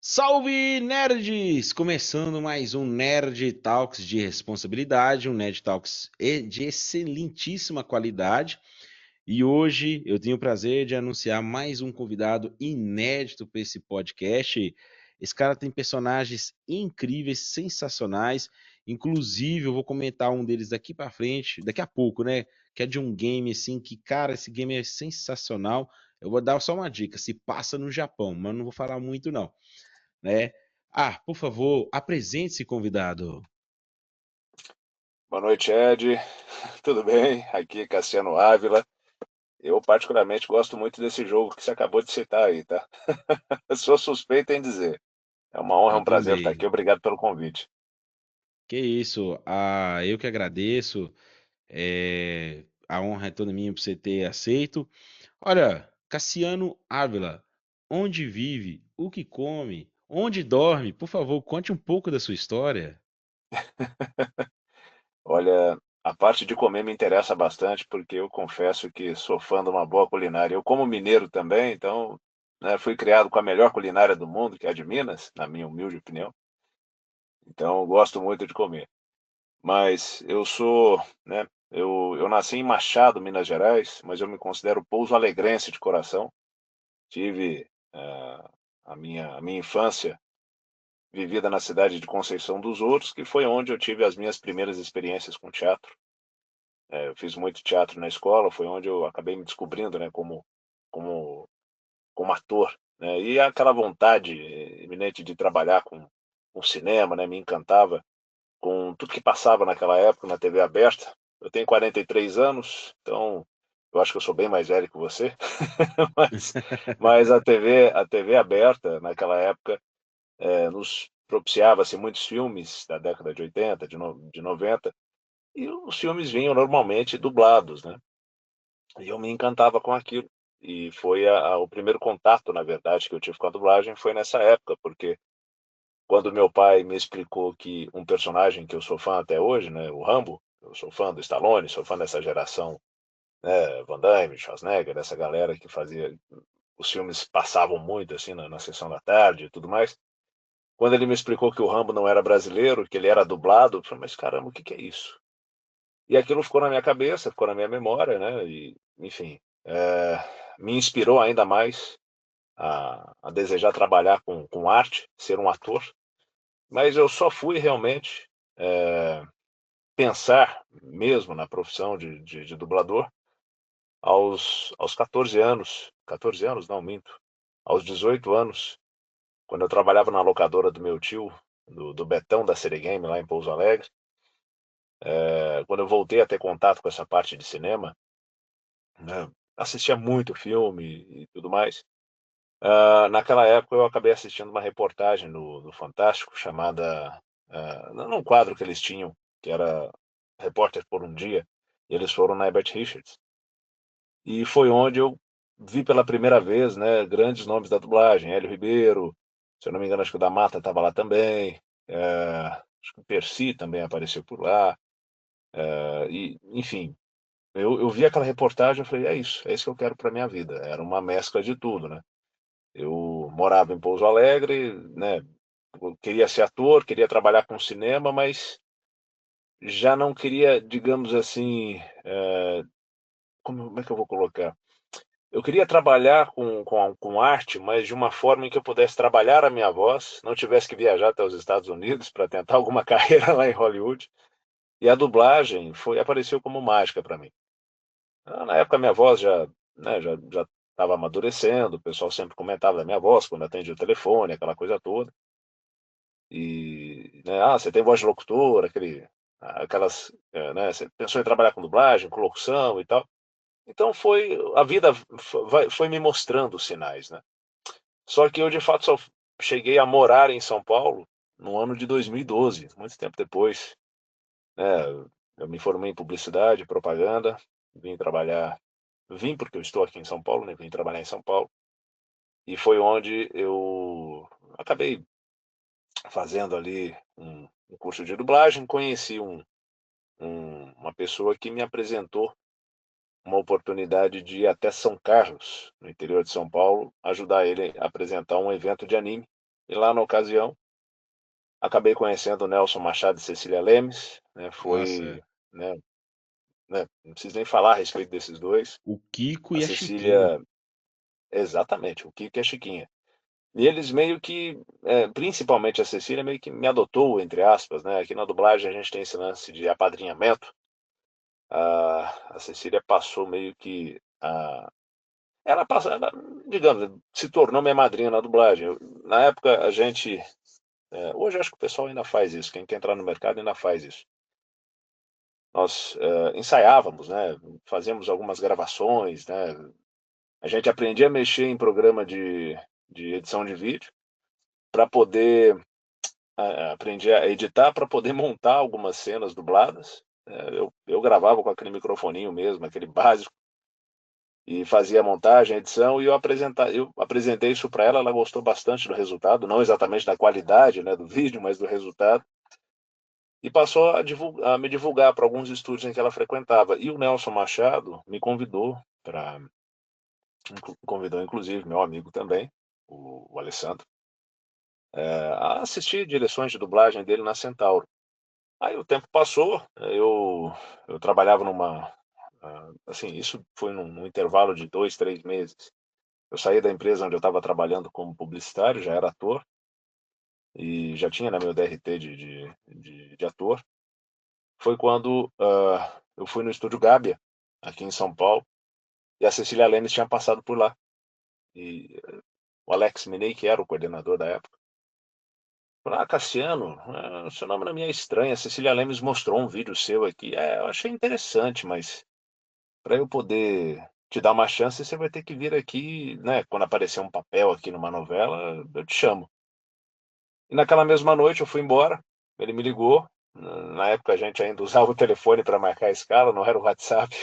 Salve nerds! Começando mais um Nerd Talks de responsabilidade, um Nerd Talks de excelentíssima qualidade. E hoje eu tenho o prazer de anunciar mais um convidado inédito para esse podcast. Esse cara tem personagens incríveis, sensacionais. Inclusive, eu vou comentar um deles daqui para frente, daqui a pouco, né? Que é de um game assim que, cara, esse game é sensacional. Eu vou dar só uma dica, se passa no Japão, mas não vou falar muito não, né? Ah, por favor, apresente-se, convidado. Boa noite, Ed. Tudo bem? Aqui é Cassiano Ávila. Eu particularmente gosto muito desse jogo que você acabou de citar aí, tá? Eu sou suspeito em dizer. É uma honra, é Eu um prazer estar aqui. também. Obrigado pelo convite. Que isso? Eu que agradeço. A honra é toda minha por você ter aceito. Olha, Cassiano Ávila, onde vive? O que come? Onde dorme? Por favor, conte um pouco da sua história. Olha, a parte de comer me interessa bastante porque eu confesso que sou fã de uma boa culinária. Eu como mineiro também, então, né, fui criado com a melhor culinária do mundo, que é a de Minas, na minha humilde opinião. Então, eu gosto muito de comer. Mas eu sou, né, eu nasci em Machado, Minas Gerais, mas eu me considero pouso-alegrense de coração. Tive a minha infância vivida na cidade de Conceição dos Ouros, que foi onde eu tive as minhas primeiras experiências com teatro. Eu fiz muito teatro na escola, foi onde eu acabei me descobrindo, né, como, como ator, né, e aquela vontade iminente de trabalhar com cinema, né, me encantava com tudo que passava naquela época na TV aberta. Eu tenho 43 anos, então eu acho que eu sou bem mais velho que você, mas, mas a TV aberta naquela época nos propiciava-se muitos filmes da década de 80, de 90, e os filmes vinham normalmente dublados, né? E eu me encantava com aquilo. E foi o primeiro contato, na verdade, que eu tive com a dublagem foi nessa época, porque quando meu pai me explicou que um personagem que eu sou fã até hoje, né, o Rambo, eu sou fã do Stallone, sou fã dessa geração, né, Van Damme, Schwarzenegger, dessa galera que fazia os filmes passavam muito assim na sessão da tarde e tudo mais. Quando ele me explicou que o Rambo não era brasileiro, que ele era dublado, eu falei, mas caramba, o que que é isso? E aquilo ficou na minha cabeça, ficou na minha memória, né? E, enfim, me inspirou ainda mais a desejar trabalhar com arte, ser um ator. Mas eu só fui realmente pensar mesmo na profissão de dublador aos 14 anos. 14 anos? Não, minto. Aos 18 anos, quando eu trabalhava na locadora do meu tio, do Betão da Serigame, lá em Pouso Alegre. Quando eu voltei a ter contato com essa parte de cinema, né, assistia muito filme e tudo mais. Naquela época eu acabei assistindo uma reportagem no Fantástico chamada, num quadro que eles tinham, que era Repórter por um Dia, e eles foram na Herbert Richards. E foi onde eu vi pela primeira vez, né, grandes nomes da dublagem, Hélio Ribeiro, se eu não me engano, acho que o da Mata estava lá também, acho que o Percy também apareceu por lá, e, enfim, eu vi aquela reportagem e falei, é isso que eu quero para minha vida. Era uma mescla de tudo, né? Eu morava em Pouso Alegre, né? Eu queria ser ator, queria trabalhar com cinema, mas já não queria, digamos assim, como é que eu vou colocar? Eu queria trabalhar com arte, mas de uma forma em que eu pudesse trabalhar a minha voz, não tivesse que viajar até os Estados Unidos para tentar alguma carreira lá em Hollywood. E a dublagem apareceu como mágica para mim. Na época minha voz já, né, já estava amadurecendo, o pessoal sempre comentava da minha voz quando atendia o telefone, aquela coisa toda. E, né, você tem voz de locutor, aquelas, né, você pensou em trabalhar com dublagem, com locução e tal. Então a vida foi me mostrando os sinais, né? Só que eu de fato só cheguei a morar em São Paulo no ano de 2012, muito tempo depois, né? Eu me formei em publicidade, propaganda, vim trabalhar, vim porque eu estou aqui em São Paulo, né? Vim trabalhar em São Paulo e foi onde eu acabei fazendo ali um curso de dublagem, conheci uma pessoa que me apresentou uma oportunidade de ir até São Carlos, no interior de São Paulo, ajudar ele a apresentar um evento de anime. E lá na ocasião, acabei conhecendo o Nelson Machado e Cecília Lemes, né? Nossa, Né, não preciso nem falar a respeito desses dois. o Kiko A e a Chiquinha. Cecília, exatamente, o Kiko e a Chiquinha. E eles meio que, principalmente a Cecília, meio que me adotou, entre aspas, né? Aqui na dublagem a gente tem esse lance de apadrinhamento. A Cecília passou meio que ela, digamos, se tornou minha madrinha na dublagem. Na época a gente, hoje acho que o pessoal ainda faz isso, quem quer entrar no mercado ainda faz isso. Nós ensaiávamos, né? Fazíamos algumas gravações, né? A gente aprendia a mexer em programa de edição de vídeo para poder aprendi a editar para poder montar algumas cenas dubladas. Eu gravava com aquele microfoninho mesmo, aquele básico, e fazia a montagem, a edição, e eu apresentei isso para ela, ela gostou bastante do resultado, não exatamente da qualidade, né, do vídeo, mas do resultado, e passou a me divulgar para alguns estúdios em que ela frequentava. E o Nelson Machado me convidou convidou inclusive meu amigo também, o Alessandro, a assistir direções de dublagem dele na Centauro. Aí o tempo passou, eu trabalhava assim, isso foi num intervalo de 2, 3 meses. Eu saí da empresa onde eu estava trabalhando como publicitário, já era ator, e já tinha, né, meu DRT de ator. Foi quando eu fui no Estúdio Gábia, aqui em São Paulo, e a Cecília Lemes tinha passado por lá. E o Alex Minei, que era o coordenador da época, falou: Cassiano, seu nome não me é estranho, a Cecília Lemes mostrou um vídeo seu aqui. Eu achei interessante, mas para eu poder te dar uma chance, você vai ter que vir aqui, né? Quando aparecer um papel aqui numa novela, eu te chamo. E naquela mesma noite eu fui embora, ele me ligou. Na época a gente ainda usava o telefone para marcar a escala, não era o WhatsApp.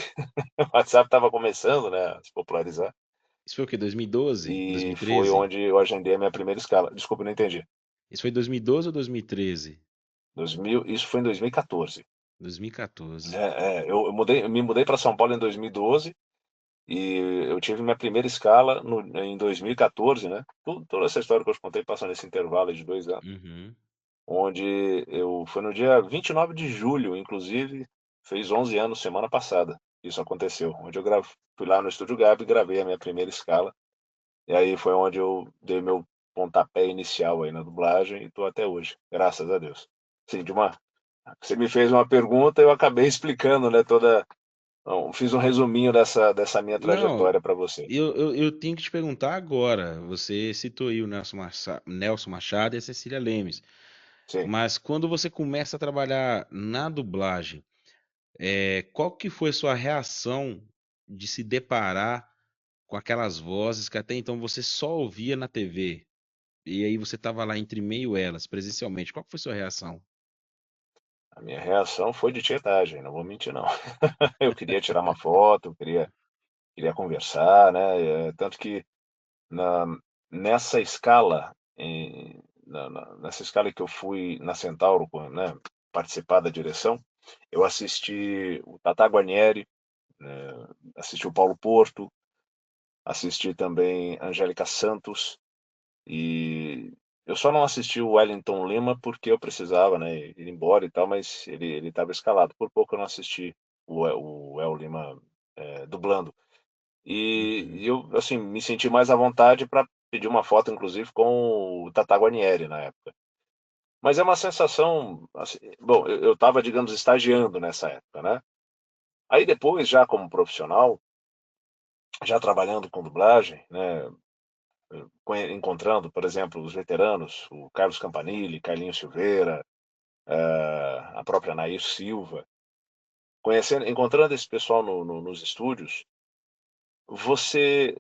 O WhatsApp estava começando, né, a se popularizar. Isso foi o quê? 2012? E foi 2013? onde eu agendei a minha primeira escala. Desculpa, não entendi. Isso foi 2012 ou 2013? 2000, isso foi em 2014. 2014. Eu me mudei para São Paulo em 2012 e eu tive minha primeira escala em 2014, né? Toda essa história que eu te contei passou nesse intervalo de 2 anos, Uhum. onde foi no dia 29 de julho, inclusive, fez 11 anos semana passada. Isso aconteceu, onde fui lá no Estúdio Gabi e gravei a minha primeira escala. E aí foi onde eu dei meu pontapé inicial aí na dublagem e tô até hoje, graças a Deus. Sim, você me fez uma pergunta, eu acabei explicando, né, não, fiz um resuminho dessa minha Não, trajetória para você. eu tenho que te perguntar agora. Você citou aí o Nelson Machado e a Cecília Lemes. Sim, Mas quando você começa a trabalhar na dublagem, qual que foi a sua reação de se deparar com aquelas vozes que até então você só ouvia na TV? E aí você estava lá entre meio elas, presencialmente. Qual que foi a sua reação? a minha reação foi de tietagem, não vou mentir não. Eu queria tirar uma foto, queria conversar, né? Tanto que na, nessa escala, nessa escala que eu fui na Centauro, né, participar da direção, eu assisti o Tata Guarnieri, né, assisti o Paulo Porto, assisti também Angélica Santos, e eu só não assisti o Wellington Lima porque eu precisava, né, ir embora e tal, mas ele estava escalado. Por pouco eu não assisti o El Lima dublando. E Uhum. eu, assim, me senti mais à vontade para pedir uma foto, inclusive, com o Tata Guarnieri na época. Mas é uma sensação, assim, bom, eu estava, digamos, estagiando nessa época, né? Aí depois, já como profissional, já trabalhando com dublagem, né? Encontrando, por exemplo, os veteranos, o Carlos Campanile, Carlinhos Silveira, a própria Nair Silva, encontrando esse pessoal nos estúdios, você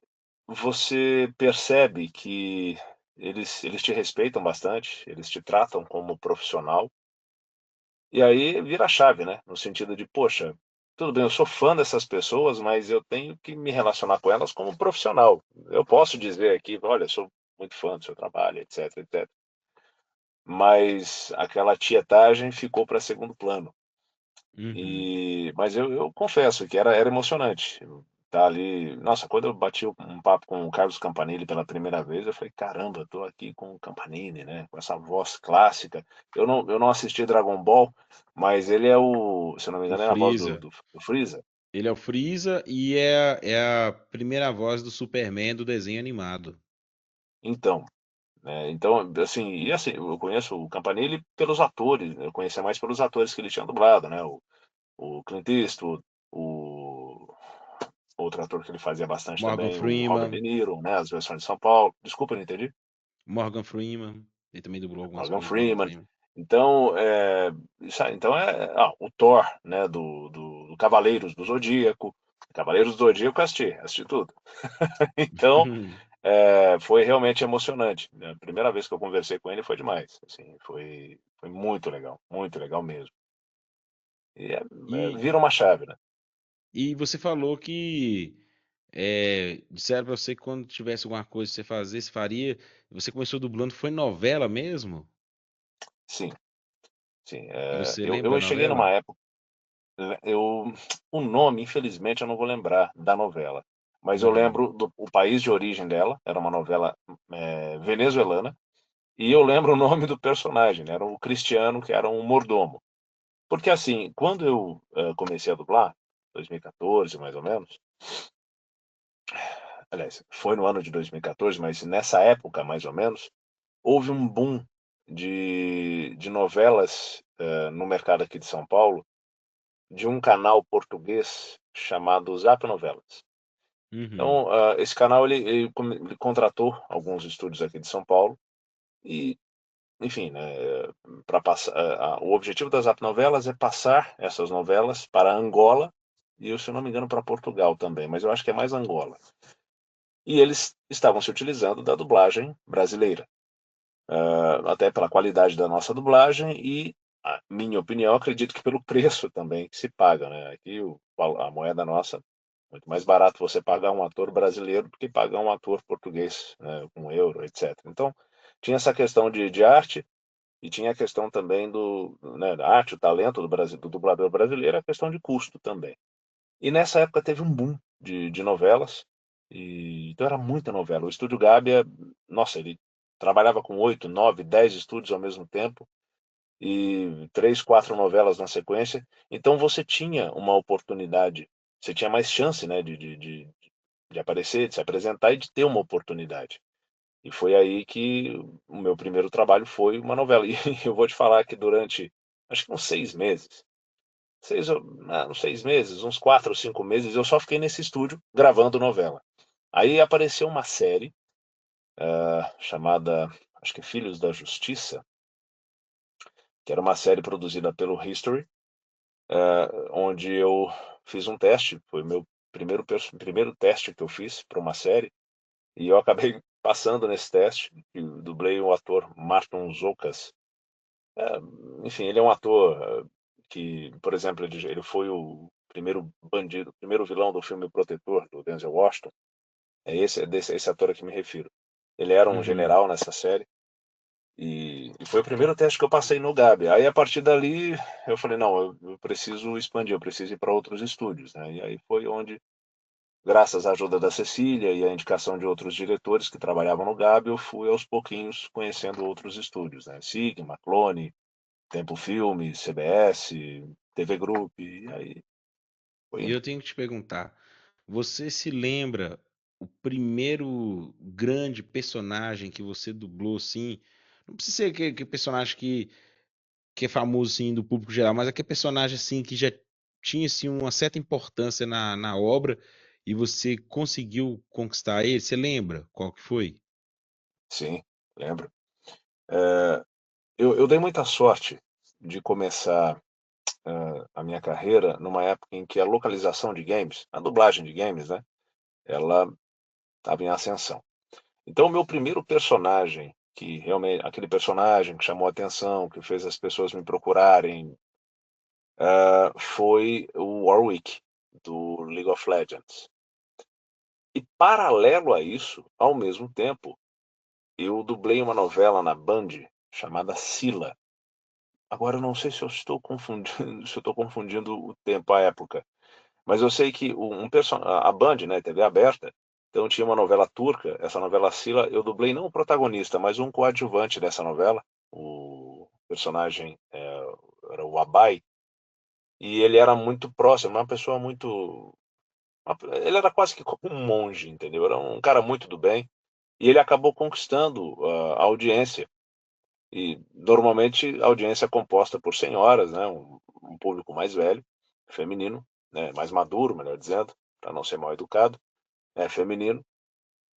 você percebe que eles te respeitam bastante, eles te tratam como profissional, e aí vira a chave, né? No sentido de, poxa, tudo bem, eu sou fã dessas pessoas, mas eu tenho que me relacionar com elas como profissional. Eu posso dizer aqui, olha, eu sou muito fã do seu trabalho, etc, etc. Mas aquela tietagem ficou para segundo plano. Uhum. Mas eu confesso que era emocionante. tá ali. Nossa, quando eu bati um papo com o Carlos Campanile pela primeira vez, eu falei, caramba, eu tô aqui com o Campanile, né? Com essa voz clássica. Eu não assisti Dragon Ball, mas ele é o, se eu não me O engano, é a voz do, Freeza. do Freeza. Ele é o Freeza e é a primeira voz do Superman do desenho animado. Então, né? Então, assim, e assim, eu conheço o Campanile pelos atores, né? Eu conhecia mais pelos atores que ele tinha dublado, né? O Clint Eastwood, o outro ator que ele fazia bastante Morgan também, o Robert De Freeman. Niro, né? As versões de São Paulo. Desculpa, não entendi. Morgan Freeman. Ele também dublou algumas Morgan coisas, Morgan Freeman. Freeman. Então, o Thor, né? Do Cavaleiros do Zodíaco. Cavaleiros do Zodíaco eu assisti tudo. Então, foi realmente emocionante, né? A primeira vez que eu conversei com ele foi demais. Assim, foi muito legal mesmo. E E, vira uma chave, né? e você falou que disseram pra você que quando tivesse alguma coisa pra você fazer, você faria. Você começou dublando, foi novela mesmo? Sim, sim. E você lembra Eu da cheguei novela? numa época, o nome, infelizmente, eu não vou lembrar da novela, mas eu Uhum. lembro do o país de origem dela, era uma novela venezuelana, e eu lembro o nome do personagem, né? Era o Cristiano, que era um mordomo. Porque assim, quando eu comecei a dublar, 2014 mais ou menos, aliás, foi no ano de 2014, mas nessa época mais ou menos, houve um boom de novelas no mercado aqui de São Paulo, de um canal português chamado Zap Novelas. Uhum. Então, esse canal ele contratou alguns estúdios aqui de São Paulo e, enfim, né, para passar, o objetivo das Zap Novelas é passar essas novelas para Angola e, se eu não me engano, para Portugal também, mas eu acho que é mais Angola. E eles estavam se utilizando da dublagem brasileira, até pela qualidade da nossa dublagem e, a minha opinião, acredito que pelo preço também que se paga, né? Aqui a moeda nossa, muito mais barato você pagar um ator brasileiro do que pagar um ator português, né, com euro, etc. Então, tinha essa questão de arte e tinha a questão também né, da arte, o talento do Brasil, do dublador brasileiro, a questão de custo também. E nessa época teve um boom de novelas, então era muita novela. O Estúdio Gávea, nossa, ele trabalhava com 8, 9, 10 estúdios ao mesmo tempo e 3, 4 novelas na sequência. Então você tinha uma oportunidade, você tinha mais chance, né, de aparecer, de se apresentar e de ter uma oportunidade. E foi aí que o meu primeiro trabalho foi uma novela. E eu vou te falar que durante, acho que uns 6 meses, uns 6 meses, uns 4 ou 5 meses, eu só fiquei nesse estúdio gravando novela. Aí apareceu uma série chamada, acho que Filhos da Justiça, que era uma série produzida pelo History, onde eu fiz um teste, foi meu primeiro teste que eu fiz para uma série, e eu acabei passando nesse teste, e dublei o ator Marton Zokas. É, Enfim, ele é um ator que, por exemplo, ele foi o primeiro bandido, o primeiro vilão do filme Protetor, do Denzel Washington. Esse ator a que me refiro. Ele era um Uhum. general nessa série e foi o primeiro teste que eu passei no Gabi. Aí, a partir dali, eu falei, não, eu preciso expandir, eu preciso ir para outros estúdios, né? E aí foi onde, graças à ajuda da Cecília e à indicação de outros diretores que trabalhavam no Gabi, eu fui aos pouquinhos conhecendo outros estúdios, né? Sigma, Clone, Tempo Filme, CBS, TV Group, e aí foi E indo. eu tenho que te perguntar, você se lembra o primeiro grande personagem que você dublou assim? Não precisa ser aquele personagem que é famoso assim do público geral, mas aquele personagem assim que já tinha assim uma certa importância na obra e você conseguiu conquistar ele. Você lembra qual que foi? Sim, lembro. Eu dei muita sorte de começar a minha carreira numa época em que a localização de games, a dublagem de games, né, ela estava em ascensão. Então, o meu primeiro personagem, que realmente, aquele personagem que chamou a atenção, que fez as pessoas me procurarem, foi o Warwick, do League of Legends. E paralelo a isso, ao mesmo tempo, eu dublei uma novela na Band chamada Sila. Agora eu não sei se eu estou confundindo, se eu estou confundindo o tempo, a época. Mas eu sei que a Band, né, TV aberta, então tinha uma novela turca, essa novela Sila, eu dublei não o protagonista, mas um coadjuvante dessa novela. O personagem era o Abai, e ele era muito próximo, uma pessoa muito. Ele era quase que como um monge, entendeu? Era um cara muito do bem, e ele acabou conquistando a audiência. E normalmente a audiência é composta por senhoras, né? Um público mais velho, feminino, né? Mais maduro, melhor dizendo, para não ser mal educado, é feminino.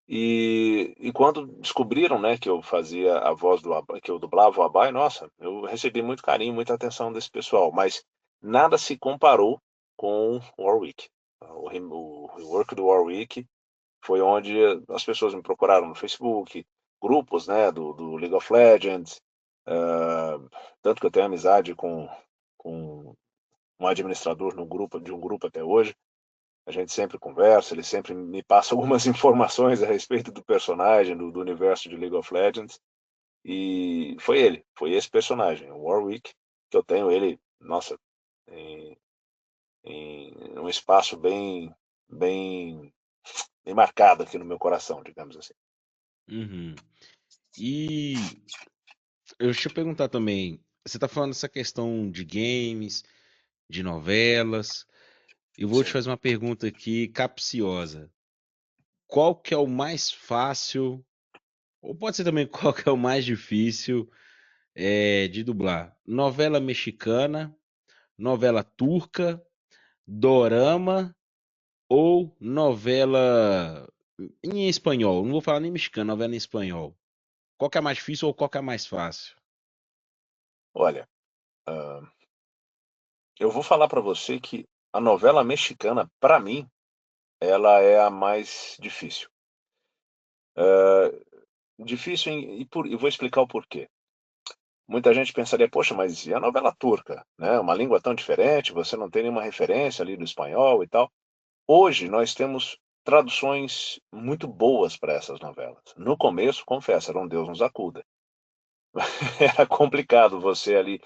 E quando descobriram, né, que eu fazia a voz que eu dublava o Abai, nossa, eu recebi muito carinho, muita atenção desse pessoal, mas nada se comparou com o Warwick. O work do Warwick foi onde as pessoas me procuraram no Facebook, grupos, né, do League of Legends, tanto que eu tenho amizade com um administrador no grupo, de um grupo até hoje. A gente sempre conversa, ele sempre me passa algumas informações a respeito do personagem, do universo de League of Legends. E foi ele, foi esse personagem, o Warwick, que eu tenho ele, nossa, em, em um espaço bem, bem marcado aqui no meu coração, digamos assim. Uhum. E deixa eu perguntar também, você tá falando dessa questão de games, de novelas. Eu vou te Sim. fazer uma pergunta aqui capciosa. Qual que é o mais fácil, ou pode ser também qual que é o mais difícil de dublar? Novela mexicana, novela turca, dorama ou novela em espanhol? Não vou falar nem mexicano, novela em espanhol. Qual que é mais difícil ou qual que é mais fácil? Olha, eu vou falar para você que a novela mexicana, para mim, ela é a mais difícil. Difícil e vou explicar o porquê. Muita gente pensaria, poxa, mas e a novela turca, né? Uma língua tão diferente, você não tem nenhuma referência ali do espanhol e tal. Hoje nós temos traduções muito boas para essas novelas. No começo, confesso, era um Deus nos acuda. Era complicado você ali,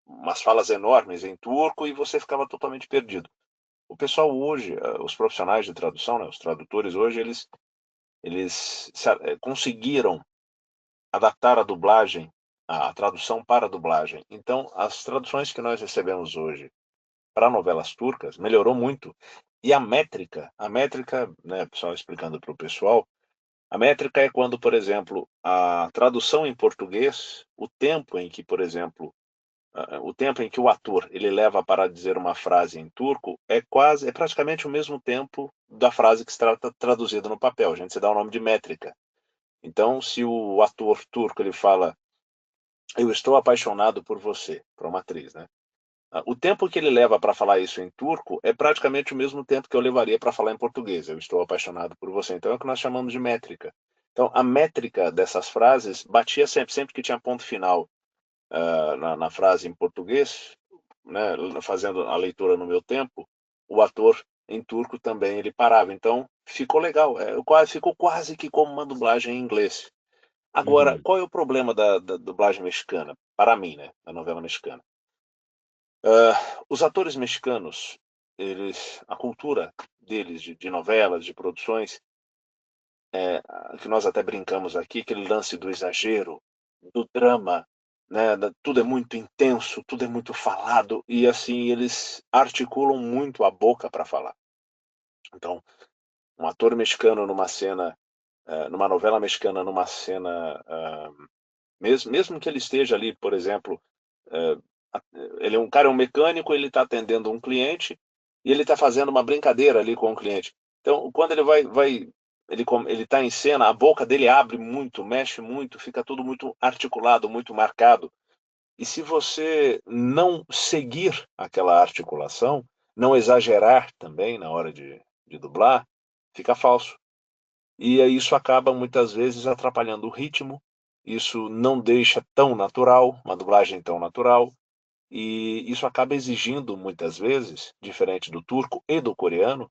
umas falas enormes em turco e você ficava totalmente perdido. O pessoal hoje, os profissionais de tradução, né, os tradutores hoje, eles conseguiram adaptar a dublagem, a tradução para a dublagem. Então, as traduções que nós recebemos hoje para novelas turcas melhorou muito. E a métrica, né, só explicando para o pessoal, a métrica é quando, por exemplo, a tradução em português, o tempo em que, por exemplo, o tempo em que o ator ele leva para dizer uma frase em turco é praticamente o mesmo tempo da frase que está traduzida no papel. A gente se dá o nome de métrica. Então, se o ator turco ele fala eu estou apaixonado por você, para uma atriz, né? O tempo que ele leva para falar isso em turco é praticamente o mesmo tempo que eu levaria para falar em português. Eu estou apaixonado por você. Então é o que nós chamamos de métrica. Então a métrica dessas frases batia sempre, sempre que tinha ponto final na frase em português, né, fazendo a leitura no meu tempo, o ator em turco também ele parava. Então ficou legal. Ficou quase que como uma dublagem em inglês. Agora, Uhum. qual é o problema da dublagem mexicana? Para mim, né? Da novela mexicana. Os atores mexicanos, a cultura deles de novelas, de produções, que nós até brincamos aqui, aquele lance do exagero, do drama, né? Tudo é muito intenso, tudo é muito falado, e assim eles articulam muito a boca para falar. Então, um ator mexicano numa cena, numa novela mexicana, numa cena, mesmo que ele esteja ali, por exemplo, eh, ele é um cara, é um mecânico, ele está atendendo um cliente e ele está fazendo uma brincadeira ali com o cliente. Então, quando ele ele está em cena, a boca dele abre muito, mexe muito, fica tudo muito articulado, muito marcado. E se você não seguir aquela articulação, não exagerar também na hora de dublar, fica falso. E aí isso acaba muitas vezes atrapalhando o ritmo, isso não deixa tão natural, uma dublagem tão natural, e isso acaba exigindo muitas vezes, diferente do turco e do coreano,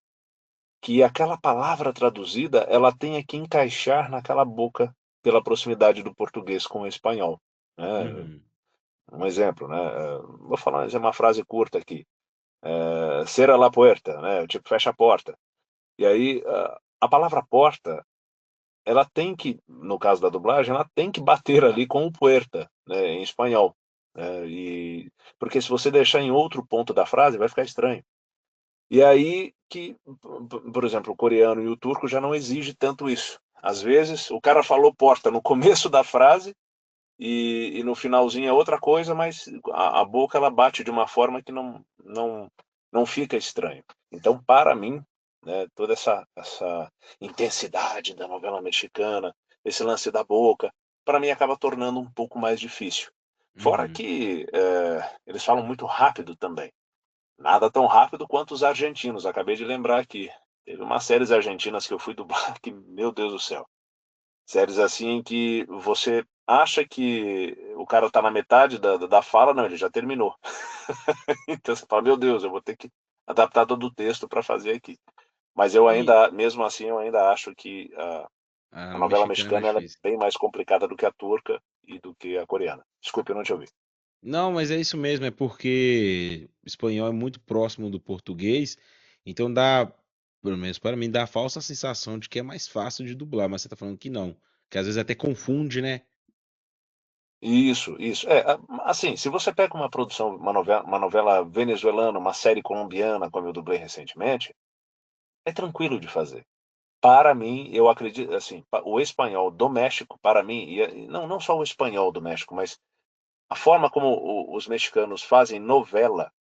que aquela palavra traduzida, ela tenha que encaixar naquela boca pela proximidade do português com o espanhol, né. Uhum. Um exemplo, né, vou falar uma frase curta aqui. Cierra la puerta, né? Tipo, fecha a porta. E aí, a palavra porta, ela tem que, no caso da dublagem, ela tem que bater ali com o puerta, né, em espanhol. Porque se você deixar em outro ponto da frase, vai ficar estranho. E aí que, por exemplo, o coreano e o turco já não exige tanto isso. Às vezes, o cara falou porta no começo da frase e no finalzinho é outra coisa, mas a boca ela bate de uma forma que não fica estranho. Então, para mim, né, toda essa intensidade da novela mexicana, esse lance da boca, para mim acaba tornando um pouco mais difícil. Fora Uhum. que eles falam muito rápido também. Nada tão rápido quanto os argentinos. Acabei de lembrar aqui. Teve umas séries argentinas que eu fui dublar que, meu Deus do céu. Séries assim em que você acha que o cara tá na metade da fala, não, ele já terminou. Então você fala, meu Deus, eu vou ter que adaptar todo o texto para fazer aqui. Mas eu E ainda, mesmo assim, eu ainda acho que a a novela mexicana é mais mexicana ela é difícil. bem mais complicada do que a turca e do que a coreana. Desculpe, eu não te ouvi. Não, mas é isso mesmo, é porque o espanhol é muito próximo do português, então dá, pelo menos para mim, dá a falsa sensação de que é mais fácil de dublar, mas você tá falando que não, que às vezes até confunde, né? Isso, isso. Assim, se você pega uma produção, uma novela venezuelana, uma série colombiana, como eu dublei recentemente, é tranquilo de fazer. Para mim, eu acredito, assim, o espanhol do México, para mim, não só o espanhol do México, mas a forma como os mexicanos fazem novela,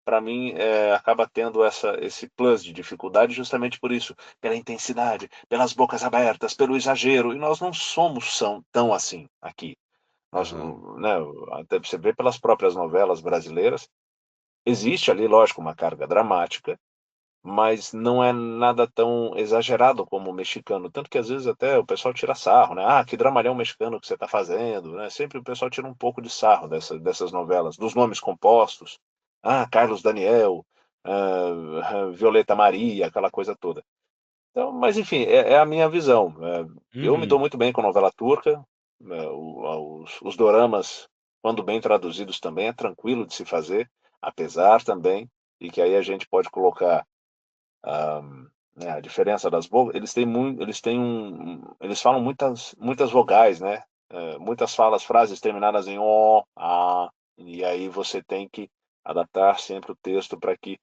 para mim, acaba tendo esse plus de dificuldade justamente por isso, pela intensidade, pelas bocas abertas, pelo exagero, e nós não somos tão assim aqui. Nós, Aham. né, até você vê pelas próprias novelas brasileiras, existe ali, lógico, uma carga dramática, mas não é nada tão exagerado como o mexicano. Tanto que às vezes até o pessoal tira sarro, né? Ah, que dramalhão mexicano que você está fazendo, né? Sempre o pessoal tira um pouco de sarro dessas novelas, dos nomes compostos. Ah, Carlos Daniel, Violeta Maria, aquela coisa toda. Então, mas enfim, é a minha visão. Eu me dou Uhum. muito bem com novela turca. Os doramas, quando bem traduzidos também, é tranquilo de se fazer, apesar também, e que aí a gente pode colocar ah, né, a diferença das bocas. Eles falam muitas vogais, né? Muitas frases terminadas em o, a, e aí você tem que adaptar sempre o texto para que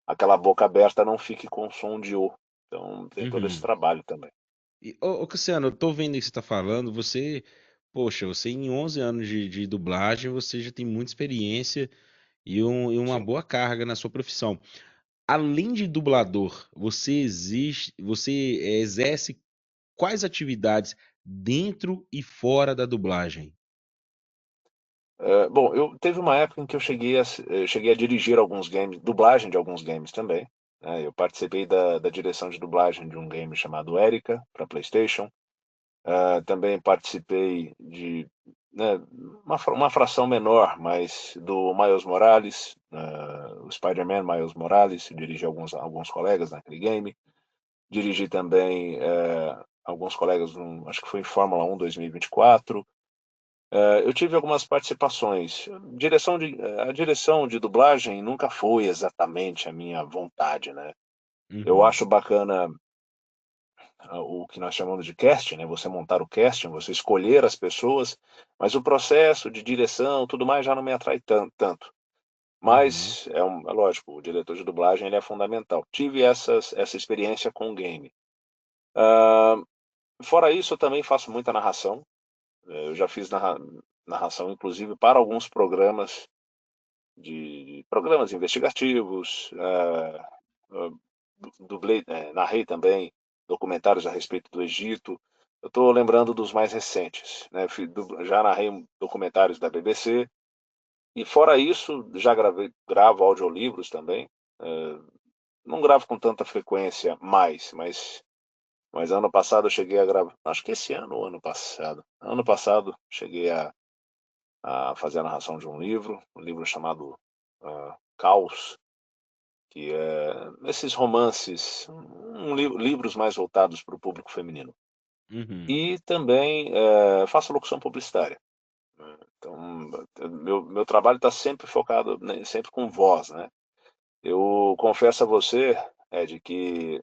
aquela boca aberta não fique com som de o. Então tem todo esse Uhum. trabalho também. Ô, Cristiano, eu tô vendo o que você tá falando, você, poxa, você em 11 anos de dublagem, você já tem muita experiência e uma Sim. boa carga na sua profissão. Além de dublador, você exerce quais atividades dentro e fora da dublagem? Bom, eu teve uma época em que eu cheguei a dirigir alguns games, dublagem de alguns games também. Né? Eu participei da direção de dublagem de um game chamado Erika para PlayStation. Também participei de, né, uma fração menor, mas do Miles Morales, o Spider-Man Miles Morales, dirigi alguns colegas naquele game. Dirigi também alguns colegas, acho que foi em Fórmula 1 2024. Eu tive algumas participações. A direção de dublagem nunca foi exatamente a minha vontade, né? Eu Uhum, acho bacana o que nós chamamos de casting, né? Você montar o casting, você escolher as pessoas, mas o processo de direção, tudo mais já não me atrai tanto. uhum, Mas é lógico, o diretor de dublagem ele é fundamental. Tive essa experiência com o game. Fora isso, eu também faço muita narração. Eu já fiz narração, inclusive, para alguns programas de programas investigativos. Dublei, narrei também documentários a respeito do Egito. Eu estou lembrando dos mais recentes, né? Já narrei documentários da BBC e fora isso já gravo audiolivros também. Eh, não gravo com tanta frequência mais, mas ano passado eu cheguei a gravar. Acho que esse ano ou ano passado. Ano passado cheguei a fazer a narração de um livro chamado Caos, que é esses romances, livros mais voltados para o público feminino. uhum. E também faço locução publicitária. Né? Então, meu trabalho está sempre focado, né, sempre com voz, né? Eu confesso a você, Ed, que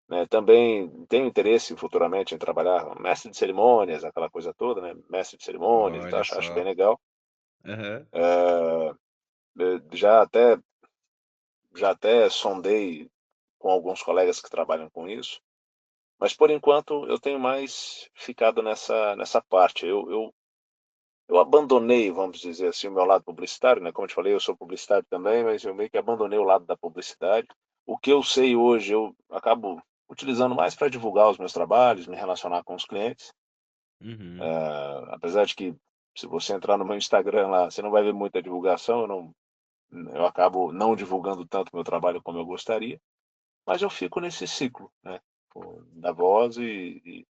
né, também tenho interesse futuramente em trabalhar mestre de cerimônias, aquela coisa toda, né? Mestre de cerimônias e tal, Olha acho bem só. legal. Aham. Já até sondei com alguns colegas que trabalham com isso, mas por enquanto eu tenho mais ficado nessa parte. Eu abandonei, vamos dizer assim, o meu lado publicitário, né? Como eu te falei, eu sou publicitário também, mas eu meio que abandonei o lado da publicidade. O que eu sei hoje, eu acabo utilizando mais para divulgar os meus trabalhos, me relacionar com os clientes. Uhum. Apesar de que, se você entrar no meu Instagram lá, você não vai ver muita divulgação, eu acabo não divulgando tanto meu trabalho como eu gostaria, mas eu fico nesse ciclo, né? Da voz e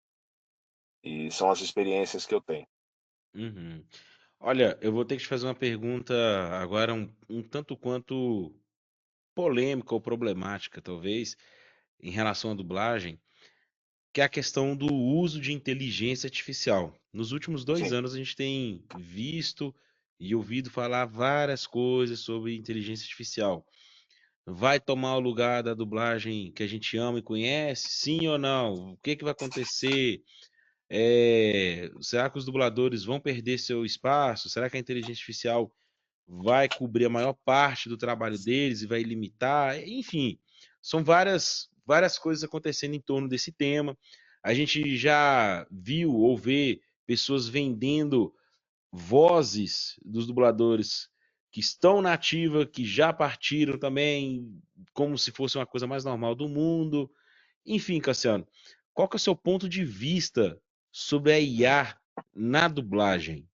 são as experiências que eu tenho. Uhum. Olha, eu vou ter que te fazer uma pergunta agora um tanto quanto polêmica ou problemática, talvez, em relação à dublagem, que é a questão do uso de inteligência artificial. Nos últimos dois Sim. anos, a gente tem visto e ouvido falar várias coisas sobre inteligência artificial. Vai tomar o lugar da dublagem que a gente ama e conhece? Sim ou não? O que que vai acontecer? Será que os dubladores vão perder seu espaço? Será que a inteligência artificial vai cobrir a maior parte do trabalho deles e vai limitar? Enfim, são várias coisas acontecendo em torno desse tema. A gente já viu ou vê pessoas vendendo vozes dos dubladores que estão na ativa, que já partiram também, como se fosse uma coisa mais normal do mundo. Enfim, Cassiano, qual que é o seu ponto de vista sobre a Hum. IA na dublagem?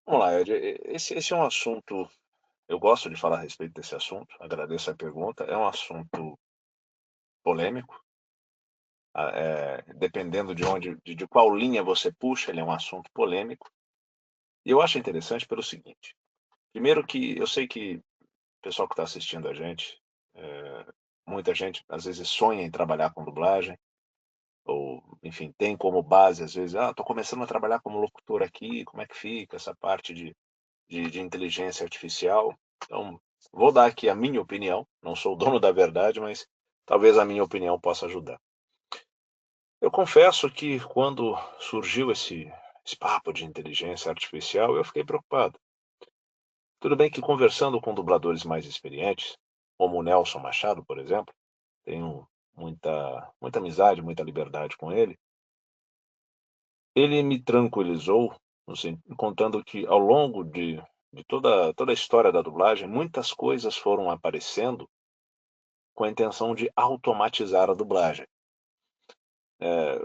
Vamos lá, Ed. Esse é um assunto. Eu gosto de falar a respeito desse assunto, agradeço a pergunta. É um assunto polêmico, dependendo de qual linha você puxa, ele é um assunto polêmico. E eu acho interessante pelo seguinte: primeiro, que eu sei que o pessoal que está assistindo a gente, é, muita gente às vezes sonha em trabalhar com dublagem, ou, enfim, tem como base, às vezes, estou começando a trabalhar como locutor aqui, como é que fica essa parte de inteligência artificial? Então, vou dar aqui a minha opinião, não sou o dono da verdade, mas talvez a minha opinião possa ajudar. Eu confesso que quando surgiu esse papo de inteligência artificial, eu fiquei preocupado. Tudo bem que conversando com dubladores mais experientes, como o Nelson Machado, por exemplo, tenho muita amizade, muita liberdade com ele. Ele me tranquilizou, assim, contando que ao longo de toda a história da dublagem, muitas coisas foram aparecendo com a intenção de automatizar a dublagem.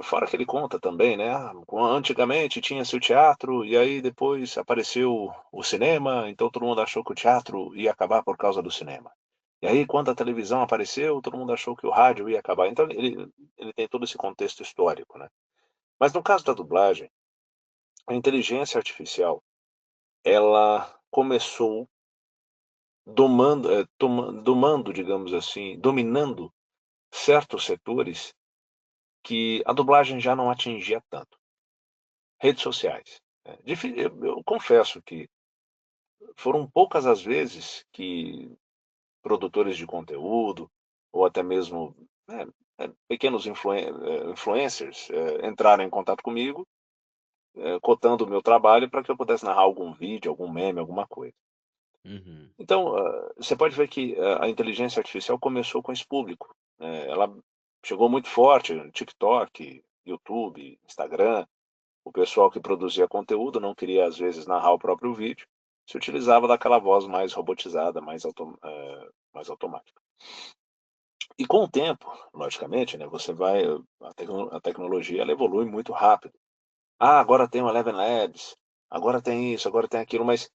Fora que ele conta também, né? Antigamente tinha-se o teatro e aí depois apareceu o cinema, então todo mundo achou que o teatro ia acabar por causa do cinema. E aí, quando a televisão apareceu, todo mundo achou que o rádio ia acabar. Então, ele tem todo esse contexto histórico, né? Mas no caso da dublagem, a inteligência artificial, ela começou domando, digamos assim, dominando certos setores que a dublagem já não atingia tanto. Redes sociais. Eu confesso que foram poucas as vezes que produtores de conteúdo, ou até mesmo pequenos influencers entraram em contato comigo, cotando o meu trabalho para que eu pudesse narrar algum vídeo, algum meme, alguma coisa. Uhum, Então, você pode ver que a inteligência artificial começou com esse público. Ela chegou muito forte no TikTok, YouTube, Instagram. O pessoal que produzia conteúdo não queria, às vezes, narrar o próprio vídeo, se utilizava daquela voz mais robotizada, mais automática. E com o tempo, logicamente, né, a tecnologia ela evolui muito rápido. Agora tem o Eleven Labs, agora tem isso, agora tem aquilo, mas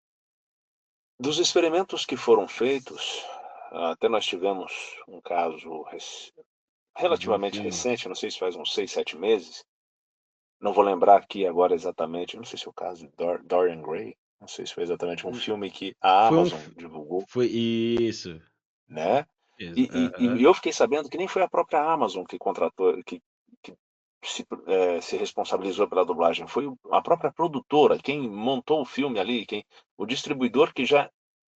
dos experimentos que foram feitos, até nós tivemos um caso de um relativamente filme. recente, não sei se faz uns 6, 7 meses, não vou lembrar aqui agora exatamente, não sei se é o caso de Dorian Gray, não sei se foi exatamente um Hum, filme que a Foi um. Amazon divulgou, Foi isso. né? Mesmo. E Aham. eu fiquei sabendo que nem foi a própria Amazon que contratou, que se responsabilizou pela dublagem, foi a própria produtora, quem montou o filme ali, o distribuidor que já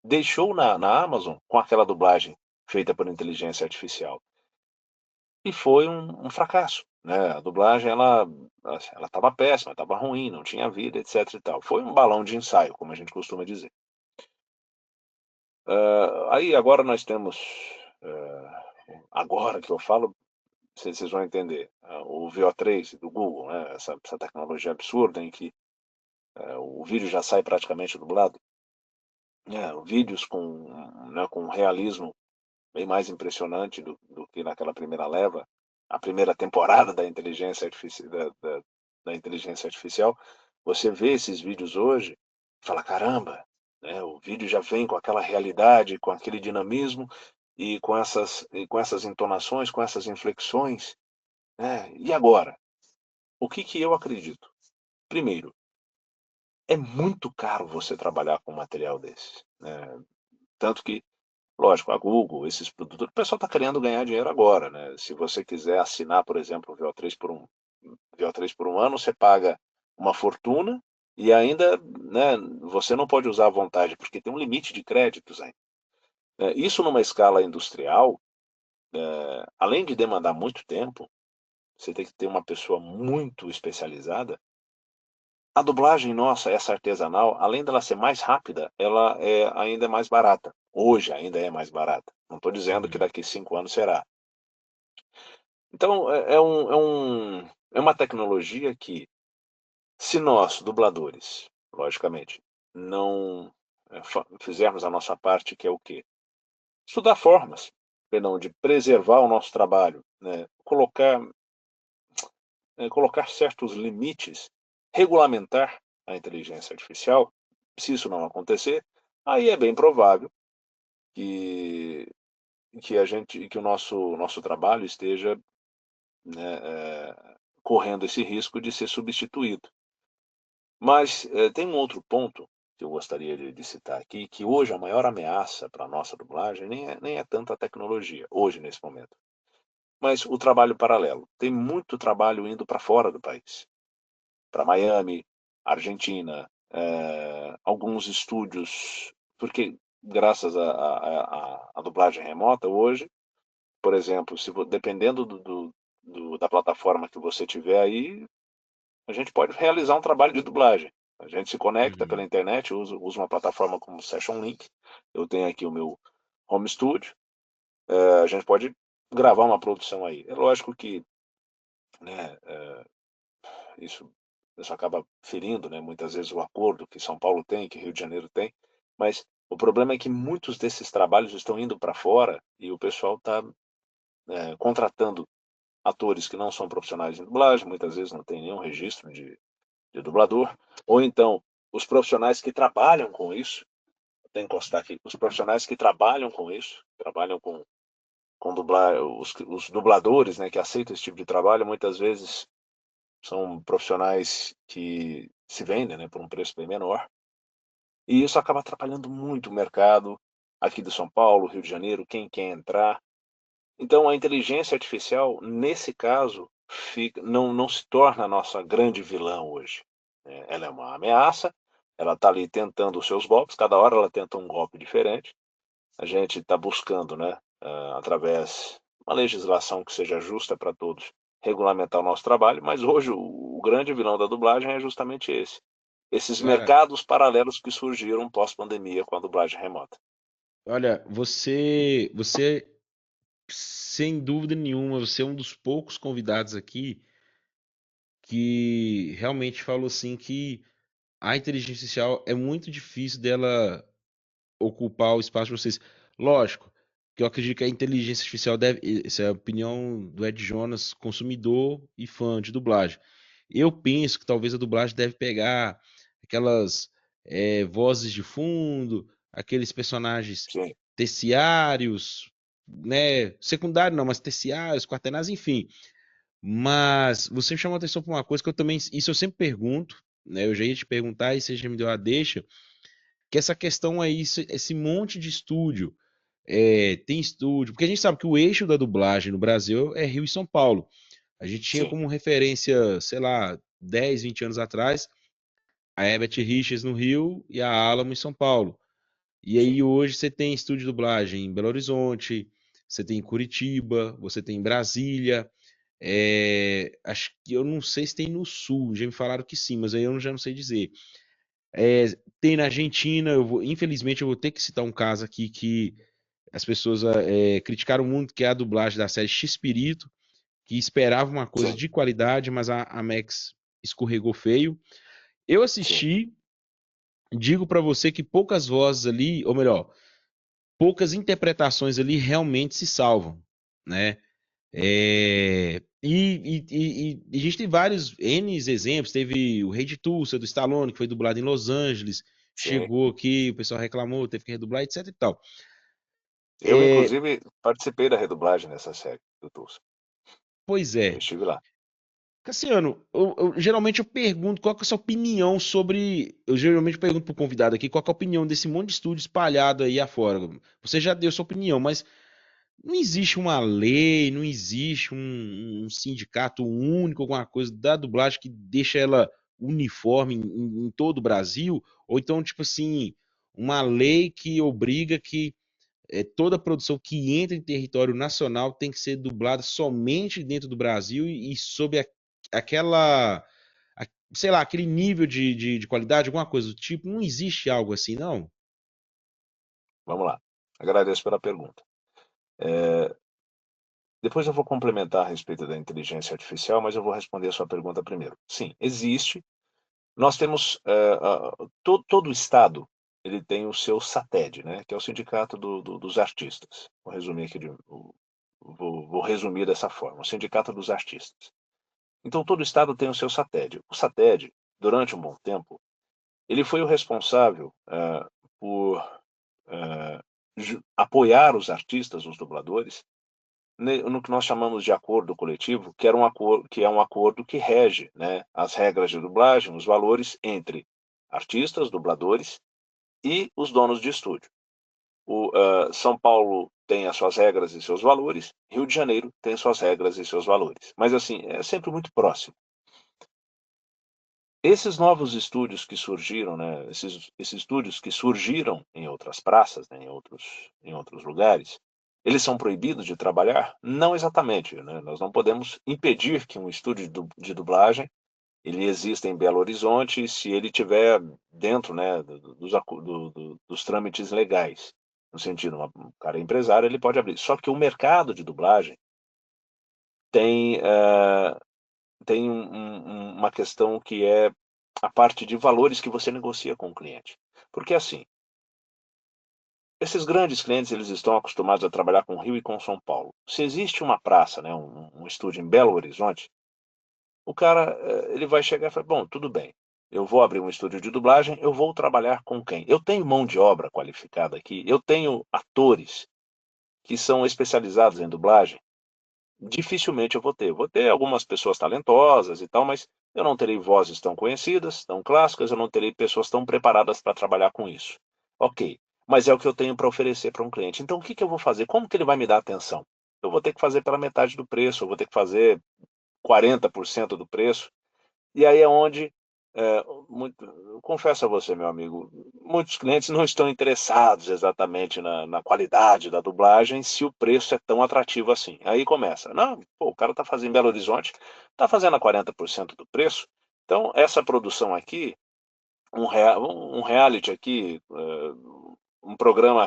deixou na Amazon com aquela dublagem feita por inteligência artificial. E foi um fracasso, né, a dublagem ela estava péssima, estava ruim, não tinha vida, etc e tal. Foi um balão de ensaio, como a gente costuma dizer. Aí agora nós temos, agora que eu falo, vocês vão entender, o VO3 do Google, né, essa tecnologia absurda em que, o vídeo já sai praticamente dublado, né, vídeos com um realismo bem mais impressionante do que naquela primeira leva, a primeira temporada da inteligência artificial. Você vê esses vídeos hoje e fala: "Caramba", né, o vídeo já vem com aquela realidade, com aquele dinamismo e com essas entonações, com essas inflexões, né. E agora? O que que eu acredito? Primeiro, é muito caro você trabalhar com um material desse, né, tanto que, lógico, a Google, esses produtores, o pessoal está querendo ganhar dinheiro agora, né. Se você quiser assinar, por exemplo, o VO3 por um ano, você paga uma fortuna e ainda, né, você não pode usar à vontade, porque tem um limite de créditos ainda. Isso numa escala industrial, além de demandar muito tempo, você tem que ter uma pessoa muito especializada. A dublagem nossa, essa artesanal, além dela ser mais rápida, ela ainda é mais barata. Hoje ainda é mais barata. Não estou dizendo que Uhum. daqui 5 anos será. Então é uma tecnologia que, se nós, dubladores, logicamente, não, fizermos a nossa parte, que é o quê? Estudar formas, perdão, de preservar o nosso trabalho, né, colocar certos limites, regulamentar a inteligência artificial. Se isso não acontecer, aí é bem provável que que o nosso trabalho esteja, né, correndo esse risco de ser substituído. Mas, tem um outro ponto que eu gostaria de citar aqui, que hoje a maior ameaça para a nossa dublagem nem é tanto a tecnologia, hoje, nesse momento, mas o trabalho paralelo. Tem muito trabalho indo para fora do país, para Miami, Argentina, alguns estúdios, porque graças à dublagem remota hoje, por exemplo, se vo dependendo da plataforma que você tiver aí, a gente pode realizar um trabalho de dublagem. A gente se conecta pela Uhum. internet, usa uma plataforma como Session Link, eu tenho aqui o meu home studio, a gente pode gravar uma produção aí. É lógico que, né, isso isso acaba ferindo, né, muitas vezes o acordo que São Paulo tem, que Rio de Janeiro tem, mas o problema é que muitos desses trabalhos estão indo para fora e o pessoal está, contratando atores que não são profissionais em dublagem, muitas vezes não tem nenhum registro de dublador, ou então os profissionais que trabalham com isso, tem que constar aqui, os profissionais que trabalham com isso, trabalham com dublar, os dubladores, né, que aceitam esse tipo de trabalho, muitas vezes são profissionais que se vendem, né, por um preço bem menor, e isso acaba atrapalhando muito o mercado aqui de São Paulo, Rio de Janeiro, quem quer entrar. Então a inteligência artificial, nesse caso, não se torna a nossa grande vilã hoje. Ela é uma ameaça, ela está ali tentando os seus golpes, cada hora ela tenta um golpe diferente. A gente está buscando, né, através de uma legislação que seja justa para todos, regulamentar o nosso trabalho, mas hoje o grande vilão da dublagem é justamente esse. Esses Cara, mercados paralelos que surgiram pós-pandemia com a dublagem remota. olha, você sem dúvida nenhuma, você é um dos poucos convidados aqui que realmente falou assim que a inteligência artificial é muito difícil dela ocupar o espaço de vocês. Lógico, que eu acredito que a inteligência artificial deve, essa é a opinião do Ed Jonas, consumidor e fã de dublagem. Eu penso que talvez a dublagem deve pegar aquelas vozes de fundo, aqueles personagens Sim, terciários, né? Secundário não, mas terciários, quaternários, enfim. Mas você me chamou a atenção para uma coisa que eu também, isso eu sempre pergunto, né? Eu já ia te perguntar e você já me deu a deixa, que essa questão aí, esse monte de estúdio, tem estúdio, porque a gente sabe que o eixo da dublagem no Brasil é Rio e São Paulo. A gente tinha sim, como referência, sei lá, 10, 20 anos atrás, a Herbert Richards no Rio e a Alamo em São Paulo. E sim, aí hoje você tem estúdio de dublagem em Belo Horizonte, você tem em Curitiba, você tem em Brasília, acho que eu não sei se tem no Sul, já me falaram que sim, mas aí eu já não sei dizer. Tem na Argentina, infelizmente eu vou ter que citar um caso aqui que as pessoas criticaram muito, que é a dublagem da série X-Pirito, que esperava uma coisa sim, de qualidade, mas a Max escorregou feio. Eu sim. assisti, digo pra você que poucas vozes ali, ou melhor, poucas interpretações ali realmente se salvam, né? E a gente tem vários N exemplos. Teve o Rei de Tulsa, do Stallone, que foi dublado em Los Angeles, Sim. chegou aqui, o pessoal reclamou, teve que redublar, etc e tal. Eu, É, inclusive, participei da redublagem nessa série do Tulsa. pois Eu é. estive lá. Cassiano, geralmente eu pergunto qual que é a sua opinião sobre. Eu geralmente pergunto pro convidado aqui qual que é a opinião desse monte de estúdio espalhado aí afora. Você já deu sua opinião, mas não existe uma lei, não existe um sindicato único, alguma coisa da dublagem que deixa ela uniforme em todo o Brasil? Ou então, tipo assim, uma lei que obriga que toda produção que entra em território nacional tem que ser dublada somente dentro do Brasil e sob aquela, sei lá, aquele nível de qualidade, alguma coisa do tipo. Não existe algo assim, não? Vamos lá. Agradeço pela pergunta. É, depois eu vou complementar a respeito da inteligência artificial, mas eu vou responder a sua pergunta primeiro. Sim, existe. Nós temos todo o estado, ele tem o seu SATED, né, que é o Sindicato dos Artistas. Vou resumir aqui, vou resumir dessa forma, o Sindicato dos Artistas. Então todo o estado tem o seu SATED. O SATED, durante um bom tempo, ele foi o responsável por apoiar os artistas, os dubladores, no que nós chamamos de acordo coletivo, que, era um acordo, que é um acordo que rege, né, as regras de dublagem, os valores entre artistas, dubladores e os donos de estúdio. São Paulo tem as suas regras e seus valores, Rio de Janeiro tem suas regras e seus valores. Mas, assim, é sempre muito próximo. Esses novos estúdios que surgiram, né, esses estúdios que surgiram em outras praças, né, em outros lugares, eles são proibidos de trabalhar? Não exatamente, né? Nós não podemos impedir que um estúdio de dublagem ele exista em Belo Horizonte se ele tiver dentro, né, dos trâmites legais. No sentido, um cara é empresário, ele pode abrir. Só que o mercado de dublagem tem, tem uma questão que é a parte de valores que você negocia com o cliente. Porque assim, esses grandes clientes eles estão acostumados a trabalhar com Rio e com São Paulo. Se existe uma praça, né, um estúdio em Belo Horizonte, o cara ele vai chegar e falar, bom, tudo bem, eu vou abrir um estúdio de dublagem, eu vou trabalhar com quem? Eu tenho mão de obra qualificada aqui, eu tenho atores que são especializados em dublagem, dificilmente eu vou ter. Vou ter algumas pessoas talentosas e tal, mas eu não terei vozes tão conhecidas, tão clássicas, eu não terei pessoas tão preparadas para trabalhar com isso. Ok, mas é o que eu tenho para oferecer para um cliente. Então, o que que eu vou fazer? Como que ele vai me dar atenção? Eu vou ter que fazer pela metade do preço, eu vou ter que fazer 40% do preço. E aí é onde, eu confesso a você, meu amigo, muitos clientes não estão interessados exatamente na qualidade da dublagem se o preço é tão atrativo assim. Aí começa, não, pô, o cara está fazendo em Belo Horizonte, está fazendo a 40% do preço, então essa produção aqui, um reality aqui, um programa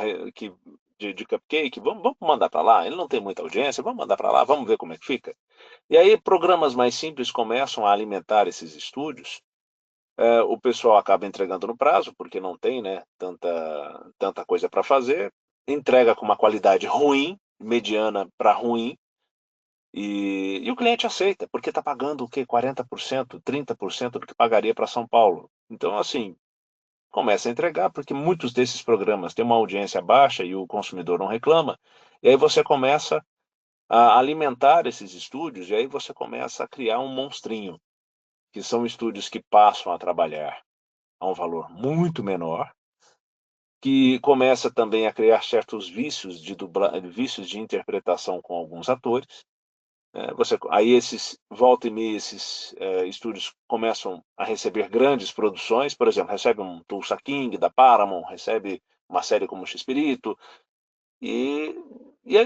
de cupcake, vamos mandar para lá, ele não tem muita audiência, vamos mandar para lá, vamos ver como é que fica. E aí programas mais simples começam a alimentar esses estúdios, o pessoal acaba entregando no prazo, porque não tem, né, tanta coisa para fazer, entrega com uma qualidade ruim, mediana para ruim, e o cliente aceita, porque está pagando o quê? 40%, 30% do que pagaria para São Paulo. Então, assim, começa a entregar, porque muitos desses programas têm uma audiência baixa e o consumidor não reclama, e aí você começa a alimentar esses estúdios, e aí você começa a criar um monstrinho, que são estúdios que passam a trabalhar a um valor muito menor, que começa também a criar certos vícios de interpretação com alguns atores. Aí esses volta e meia esses estúdios começam a receber grandes produções, por exemplo, recebe um Tulsa King da Paramount, recebe uma série como X-Espírito, e,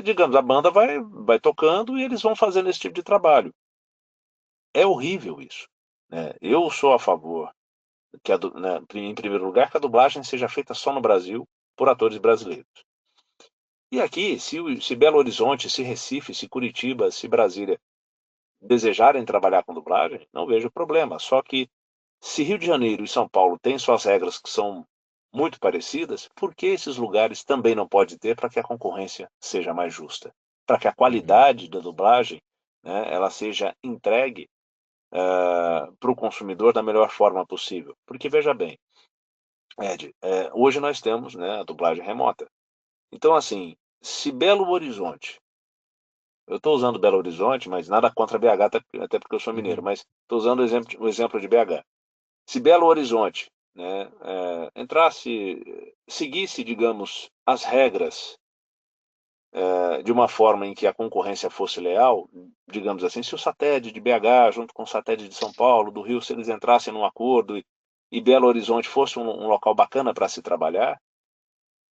digamos, a banda vai tocando e eles vão fazendo esse tipo de trabalho. É horrível isso, né? Eu sou a favor que, né, em primeiro lugar, que a dublagem seja feita só no Brasil, por atores brasileiros. E aqui, se Belo Horizonte, se Recife, se Curitiba, se Brasília desejarem trabalhar com dublagem, não vejo problema. Só que, se Rio de Janeiro e São Paulo têm suas regras que são muito parecidas, por que esses lugares também não pode ter para que a concorrência seja mais justa? Para que a Uhum. qualidade da dublagem, né, ela seja entregue para o consumidor da melhor forma possível. Porque, veja bem, Ed, hoje nós temos, né, a dublagem remota. Então, assim, se Belo Horizonte, eu estou usando Belo Horizonte, mas nada contra BH, até porque eu sou mineiro, Uhum. mas estou usando o exemplo de BH. Se Belo Horizonte, né, seguisse, digamos, as regras de uma forma em que a concorrência fosse leal, digamos assim, se o satélite de BH, junto com o satélite de São Paulo, do Rio, se eles entrassem num acordo e Belo Horizonte fosse um local bacana para se trabalhar,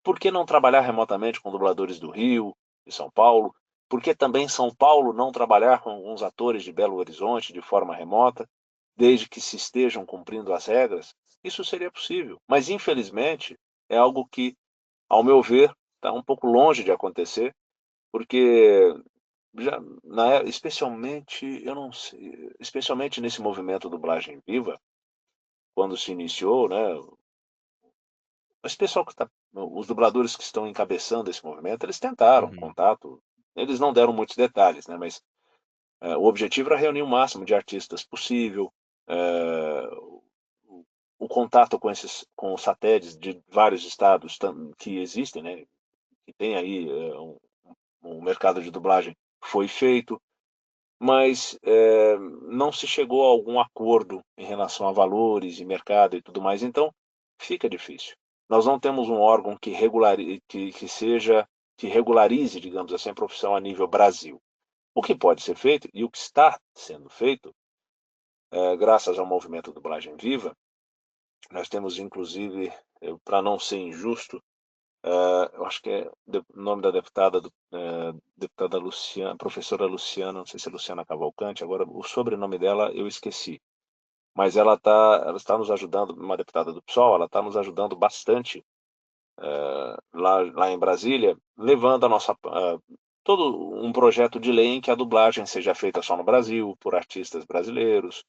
por que não trabalhar remotamente com dubladores do Rio, de São Paulo? Por que também São Paulo não trabalhar com alguns atores de Belo Horizonte de forma remota, desde que se estejam cumprindo as regras? Isso seria possível, mas infelizmente é algo que, ao meu ver, está um pouco longe de acontecer, porque já, especialmente, eu não sei, especialmente nesse movimento dublagem viva, quando se iniciou, né, esse pessoal que está, os dubladores que estão encabeçando esse movimento, eles tentaram Uhum. contato, eles não deram muitos detalhes, né, mas o objetivo era reunir o máximo de artistas possível, o contato com os satélites de vários estados que existem, né, que tem aí um mercado de dublagem, foi feito, mas não se chegou a algum acordo em relação a valores e mercado e tudo mais, então fica difícil. Nós não temos um órgão que regularize, digamos assim, a profissão a nível Brasil. O que pode ser feito e o que está sendo feito, graças ao movimento Dublagem Viva, nós temos inclusive, para não ser injusto, eu acho que é o nome da deputada Luciana, professora Luciana, não sei se é Luciana Cavalcante, agora o sobrenome dela eu esqueci. Mas ela está nos ajudando, uma deputada do PSOL, ela está nos ajudando bastante lá em Brasília, levando todo um projeto de lei em que a dublagem seja feita só no Brasil, por artistas brasileiros.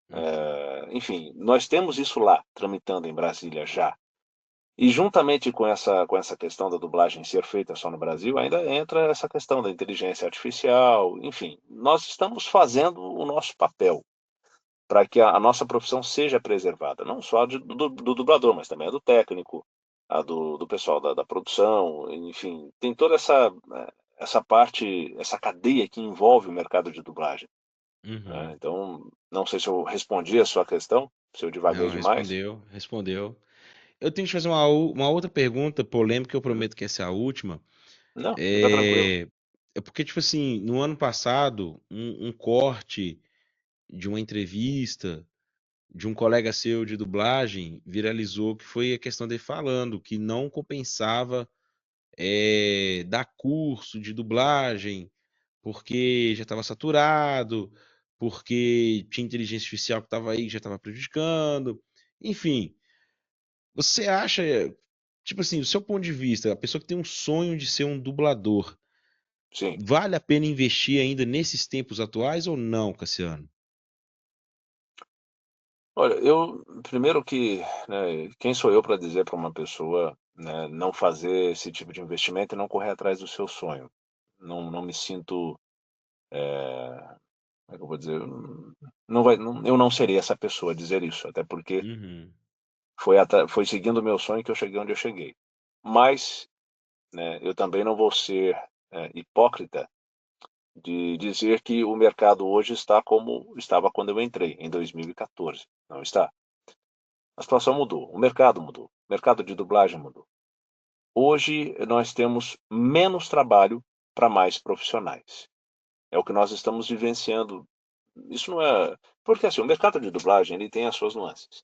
Uhum. Enfim, nós temos isso lá, tramitando em Brasília já. E juntamente com essa questão da dublagem ser feita só no Brasil, ainda entra essa questão da inteligência artificial, enfim, nós estamos fazendo o nosso papel para que a nossa profissão seja preservada, não só do dublador, mas também a do técnico, a do pessoal da produção, enfim, tem toda essa parte, essa cadeia que envolve o mercado de dublagem, né? Uhum. Então, não sei se eu respondi a sua questão, se eu divaguei Não, demais. respondeu, respondeu. Eu tenho que te fazer uma outra pergunta polêmica, eu Uhum. prometo que essa é a última. Não, fica tranquilo. É, é porque, tipo assim, no ano passado, um corte de uma entrevista de um colega seu de dublagem viralizou, que foi a questão dele falando que não compensava dar curso de dublagem, porque já estava saturado, porque tinha inteligência artificial que estava aí, que já estava prejudicando. Enfim, você acha, tipo assim, do seu ponto de vista, a pessoa que tem um sonho de ser um dublador, Sim. vale a pena investir ainda nesses tempos atuais ou não, Cassiano? Olha, eu primeiro que, né, quem sou eu para dizer para uma pessoa, né, não fazer esse tipo de investimento e não correr atrás do seu sonho? Não me sinto, como é que eu vou dizer? Eu não seria essa pessoa a dizer isso, até porque Uhum, foi seguindo o meu sonho que eu cheguei onde eu cheguei. Mas, né, eu também não vou ser hipócrita de dizer que o mercado hoje está como estava quando eu entrei, em 2014. Não está. A situação mudou, o mercado mudou, o mercado de dublagem mudou. Hoje nós temos menos trabalho para mais profissionais. É o que nós estamos vivenciando. Isso não é. Porque assim, o mercado de dublagem ele tem as suas nuances.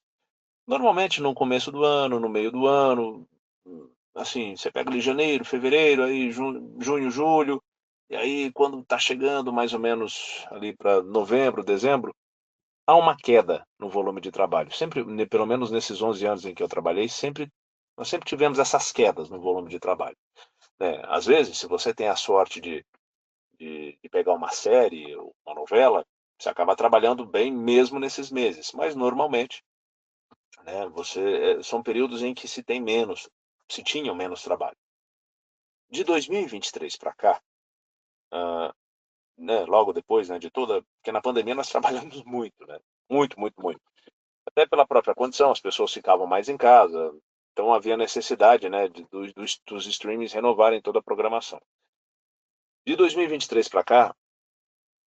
Normalmente no começo do ano, no meio do ano, assim, você pega ali janeiro, fevereiro, aí junho, julho, e aí quando está chegando mais ou menos ali para novembro, dezembro, há uma queda no volume de trabalho. Sempre, pelo menos nesses 11 anos em que eu trabalhei, nós sempre tivemos essas quedas no volume de trabalho, né? Às vezes, se você tem a sorte de pegar uma série, ou uma novela, você acaba trabalhando bem mesmo nesses meses, mas normalmente, né, são períodos em que se tinham menos trabalho. De 2023 para cá, né, logo depois, né, porque na pandemia nós trabalhamos muito, né? Muito, muito, muito. Até pela própria condição, as pessoas ficavam mais em casa, então havia necessidade, né, dos streamings renovarem toda a programação. De 2023 para cá,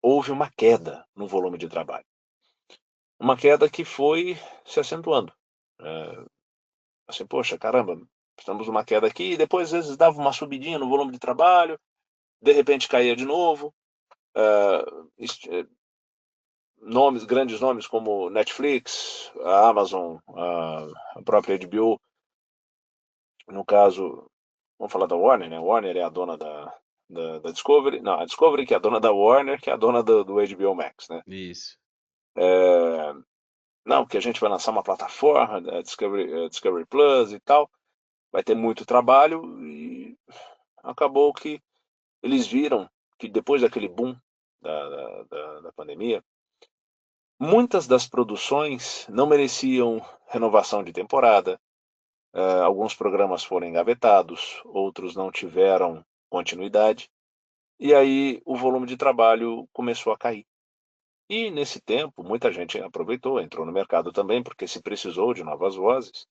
houve uma queda no volume de trabalho. Uma queda que foi se acentuando. Assim, poxa, caramba, estamos numa queda aqui, e depois às vezes dava uma subidinha no volume de trabalho, de repente caía de novo. Grandes nomes como Netflix, a Amazon, a própria HBO, no caso, vamos falar da Warner, né? A Warner é a dona da Discovery, não, a Discovery que é a dona da Warner, que é a dona do HBO Max, né? Isso. Não, que a gente vai lançar uma plataforma, Discovery Plus e tal, vai ter muito trabalho e acabou que eles viram que depois daquele boom da pandemia, muitas das produções não mereciam renovação de temporada. Alguns programas foram engavetados, outros não tiveram continuidade, e aí o volume de trabalho começou a cair. E nesse tempo, muita gente aproveitou, entrou no mercado também, porque se precisou de novas vozes.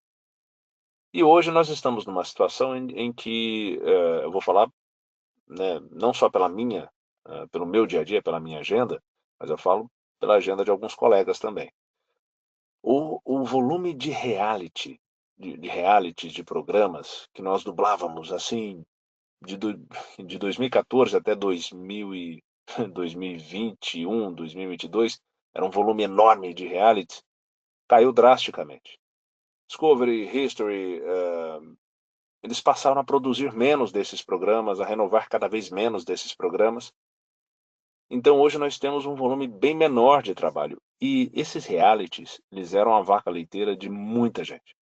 E hoje nós estamos numa situação em que, eu vou falar, né, não só pelo meu dia a dia, pela minha agenda, mas eu falo pela agenda de alguns colegas também. O volume de realities, de programas que nós dublávamos assim de, do, de 2014 até 2021, 2022, era um volume enorme de realities, caiu drasticamente. Discovery, History, eles passaram a produzir menos desses programas, a renovar cada vez menos desses programas. Então hoje nós temos um volume bem menor de trabalho. E esses realities, eles eram a vaca leiteira de muita gente.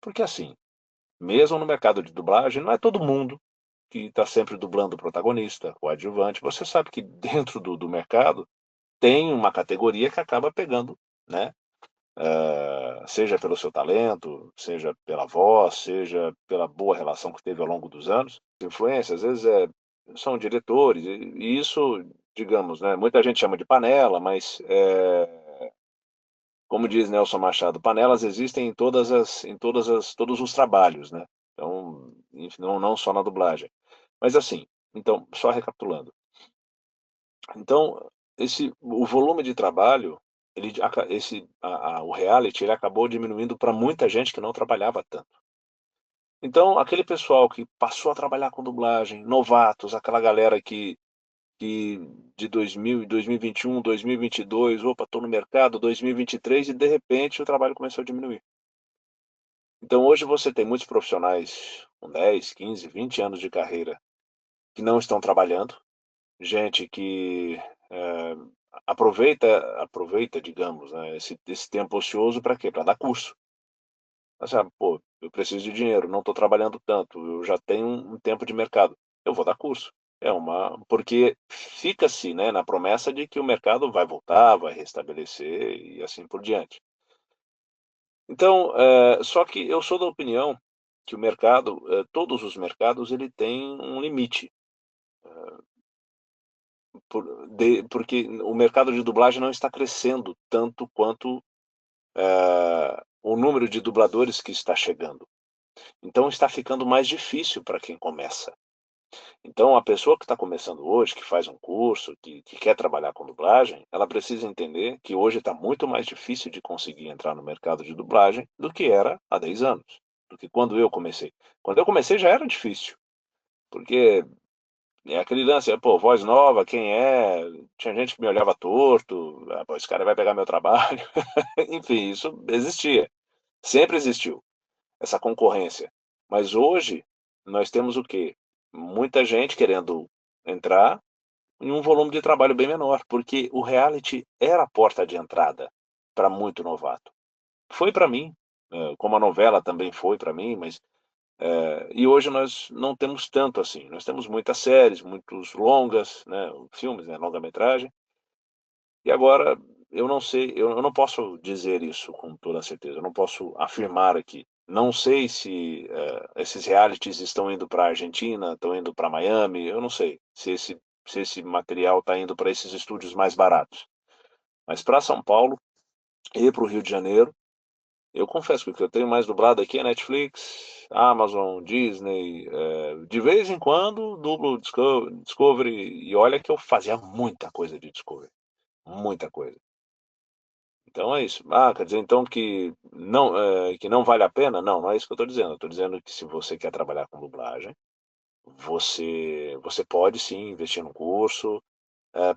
Porque assim, mesmo no mercado de dublagem, não é todo mundo que está sempre dublando o protagonista, o adjuvante. Você sabe que dentro do mercado tem uma categoria que acaba pegando, né? Seja pelo seu talento, seja pela voz, seja pela boa relação que teve ao longo dos anos. Influência, às vezes são diretores, e isso, digamos, né? Muita gente chama de panela, mas como diz Nelson Machado, panelas existem todos os trabalhos, né? Então, não só na dublagem. Mas assim, então, só recapitulando. Então, o volume de trabalho, o reality, ele acabou diminuindo para muita gente que não trabalhava tanto. Então, aquele pessoal que passou a trabalhar com dublagem, novatos, aquela galera que de 2000, 2021, 2022, opa, estou no mercado, 2023, e de repente o trabalho começou a diminuir. Então, hoje você tem muitos profissionais com 10, 15, 20 anos de carreira que não estão trabalhando, gente que eh, aproveita, digamos, né, esse tempo ocioso para quê? Para dar curso. Mas, pô, eu preciso de dinheiro, não estou trabalhando tanto, eu já tenho um tempo de mercado, eu vou dar curso. Porque fica-se, né, na promessa de que o mercado vai voltar, vai restabelecer e assim por diante. Então, só que eu sou da opinião que o mercado, todos os mercados, ele tem um limite. Porque o mercado de dublagem não está crescendo tanto quanto o número de dubladores que está chegando. Então está ficando mais difícil para quem começa. Então a pessoa que está começando hoje, que faz um curso, que quer trabalhar com dublagem, ela precisa entender que hoje está muito mais difícil de conseguir entrar no mercado de dublagem do que era há 10 anos, do que quando eu comecei. Quando eu comecei já era difícil, porque é aquele lance, pô, voz nova, quem é? Tinha gente que me olhava torto, pô, esse cara vai pegar meu trabalho. Enfim, isso existia, sempre existiu, essa concorrência. Mas hoje, nós temos o quê? Muita gente querendo entrar em um volume de trabalho bem menor, porque o reality era a porta de entrada para muito novato. Foi para mim, como a novela também foi para mim, mas e hoje nós não temos tanto assim. Nós temos muitas séries, muitos longas, né, filmes, né, longa-metragem. E agora eu não sei, eu não posso dizer isso com toda certeza. Eu não posso afirmar aqui. Não sei se esses realities estão indo para a Argentina, estão indo para Miami. Eu não sei se esse material está indo para esses estúdios mais baratos. Mas para São Paulo e para o Rio de Janeiro, eu confesso que o que eu tenho mais dublado aqui é Netflix, Amazon, Disney. De vez em quando dublo Discovery, e olha que eu fazia muita coisa de Discovery, muita coisa. Então é isso. Ah, quer dizer então que não vale a pena? Não, não é isso que eu estou dizendo. Eu estou dizendo que se você quer trabalhar com dublagem, você pode sim investir num curso,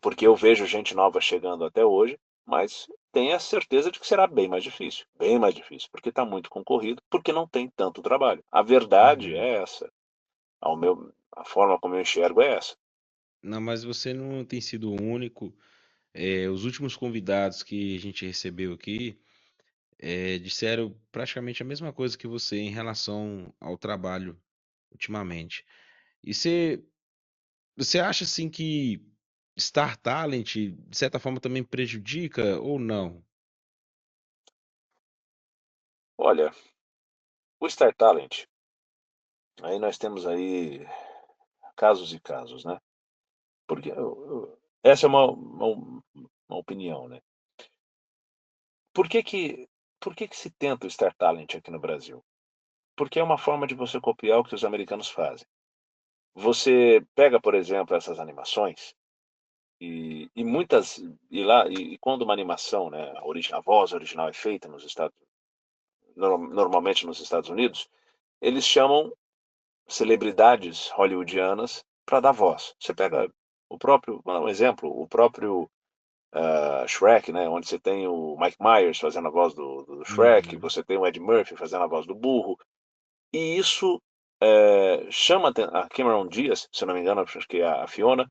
porque eu vejo gente nova chegando até hoje, mas tenha certeza de que será bem mais difícil, porque está muito concorrido, porque não tem tanto trabalho. A verdade Uhum. é essa. A forma como eu enxergo é essa. Não, mas você não tem sido o único. Os últimos convidados que a gente recebeu aqui disseram praticamente a mesma coisa que você em relação ao trabalho ultimamente. E você acha assim que Star Talent, de certa forma, também prejudica ou não? Olha, o Star Talent, aí nós temos aí casos e casos, né? Porque essa é uma opinião, né? Por que que, por que que se tenta o Star Talent aqui no Brasil? Porque é uma forma de você copiar o que os americanos fazem. Você pega, por exemplo, essas animações e muitas e quando uma animação, né, a voz original é feita nos Estados normalmente nos Estados Unidos, eles chamam celebridades hollywoodianas para dar voz. Você pega vou dar um exemplo, o próprio Shrek, né, onde você tem o Mike Myers fazendo a voz do Shrek, Uhum, você tem o Ed Murphy fazendo a voz do burro, e isso chama a Cameron Diaz, se eu não me engano, acho que é a Fiona.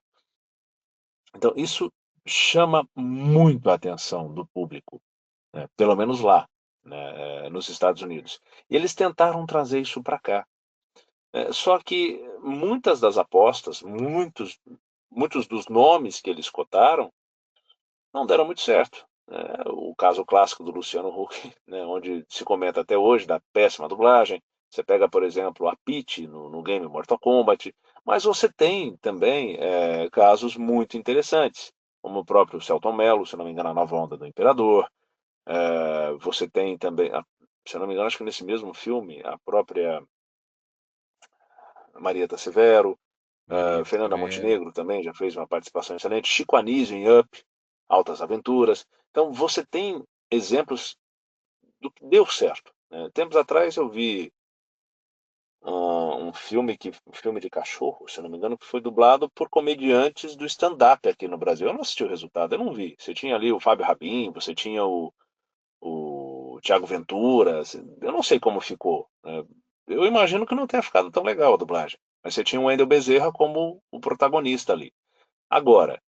Então, isso chama muito a atenção do público, né, pelo menos lá, né, nos Estados Unidos. E eles tentaram trazer isso para cá. Só que muitas das apostas, muitos dos nomes que eles cotaram não deram muito certo. O caso clássico do Luciano Huck, né, onde se comenta até hoje da péssima dublagem. Você pega, por exemplo, a Peach no game Mortal Kombat, mas você tem também casos muito interessantes, como o próprio Selton Mello, se não me engano, a Nova Onda do Imperador. Você tem também, se não me engano, acho que nesse mesmo filme, a própria Marieta Severo, Marieta Fernanda Severo. Montenegro também já fez uma participação excelente, Chico Anísio em Up, Altas Aventuras. Então você tem exemplos do que deu certo, né. Tempos atrás eu vi um filme de cachorro, se eu não me engano, que foi dublado por comediantes do stand-up aqui no Brasil. Eu não assisti o resultado, eu não vi. Você tinha ali o Fábio Rabin, você tinha o Thiago Ventura, eu não sei como ficou, né. Eu imagino que não tenha ficado tão legal a dublagem, mas você tinha o Wendel Bezerra como o protagonista ali. Agora,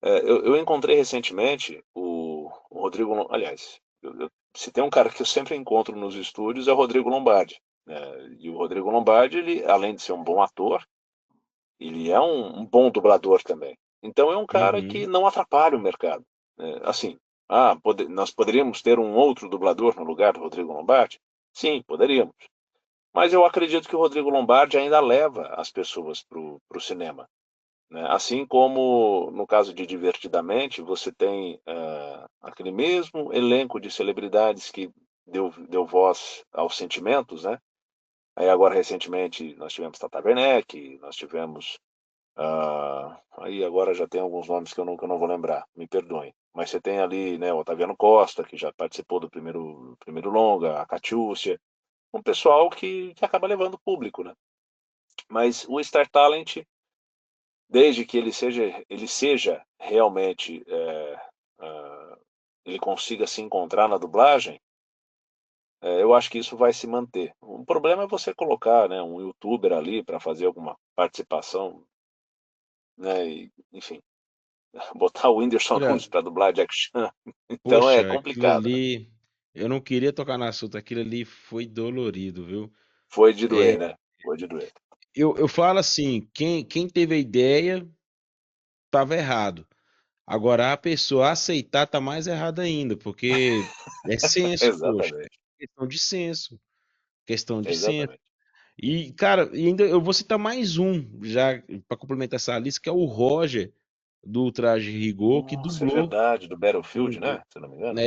eu encontrei recentemente o Rodrigo aliás, se tem um cara que eu sempre encontro nos estúdios é o Rodrigo Lombardi, né, e o Rodrigo Lombardi, ele, além de ser um bom ator, ele é um bom dublador também. Então é um cara que Uhum. não atrapalha o mercado, assim, nós poderíamos ter um outro dublador no lugar do Rodrigo Lombardi? Sim, poderíamos. Mas eu acredito que o Rodrigo Lombardi ainda leva as pessoas para o cinema, né. Assim como no caso de Divertidamente, você tem, aquele mesmo elenco de celebridades que deu voz aos sentimentos, né. Aí agora recentemente nós tivemos Tata Werneck, nós tivemos, aí agora já tem alguns nomes que eu não vou lembrar, me perdoem. Mas você tem ali, né, o Otaviano Costa, que já participou do primeiro longa, a Catiúcia, um pessoal que acaba levando o público, né. Mas o Star Talent, desde que ele seja realmente, ele consiga se encontrar na dublagem, Eu acho que isso vai se manter. O problema é você colocar, né, um youtuber ali para fazer alguma participação, né, e, enfim, botar o Whindersson Olha, Nunes para dublar Jack Chan, então é poxa, aquilo complicado, né. ali, eu não queria tocar no assunto, aquilo ali foi dolorido, viu? Foi de É, doer, né, foi de doer. eu falo assim, quem teve a ideia estava errado. Agora, a pessoa aceitar tá mais errado ainda, porque é senso, poxa, Exatamente, questão de senso, questão de senso. exatamente. E, cara, e ainda eu vou citar mais um, já para complementar essa lista, que é o Roger, do Traje Rigor, que Nossa, é dublou verdade, do Battlefield, o né, se eu não me engano?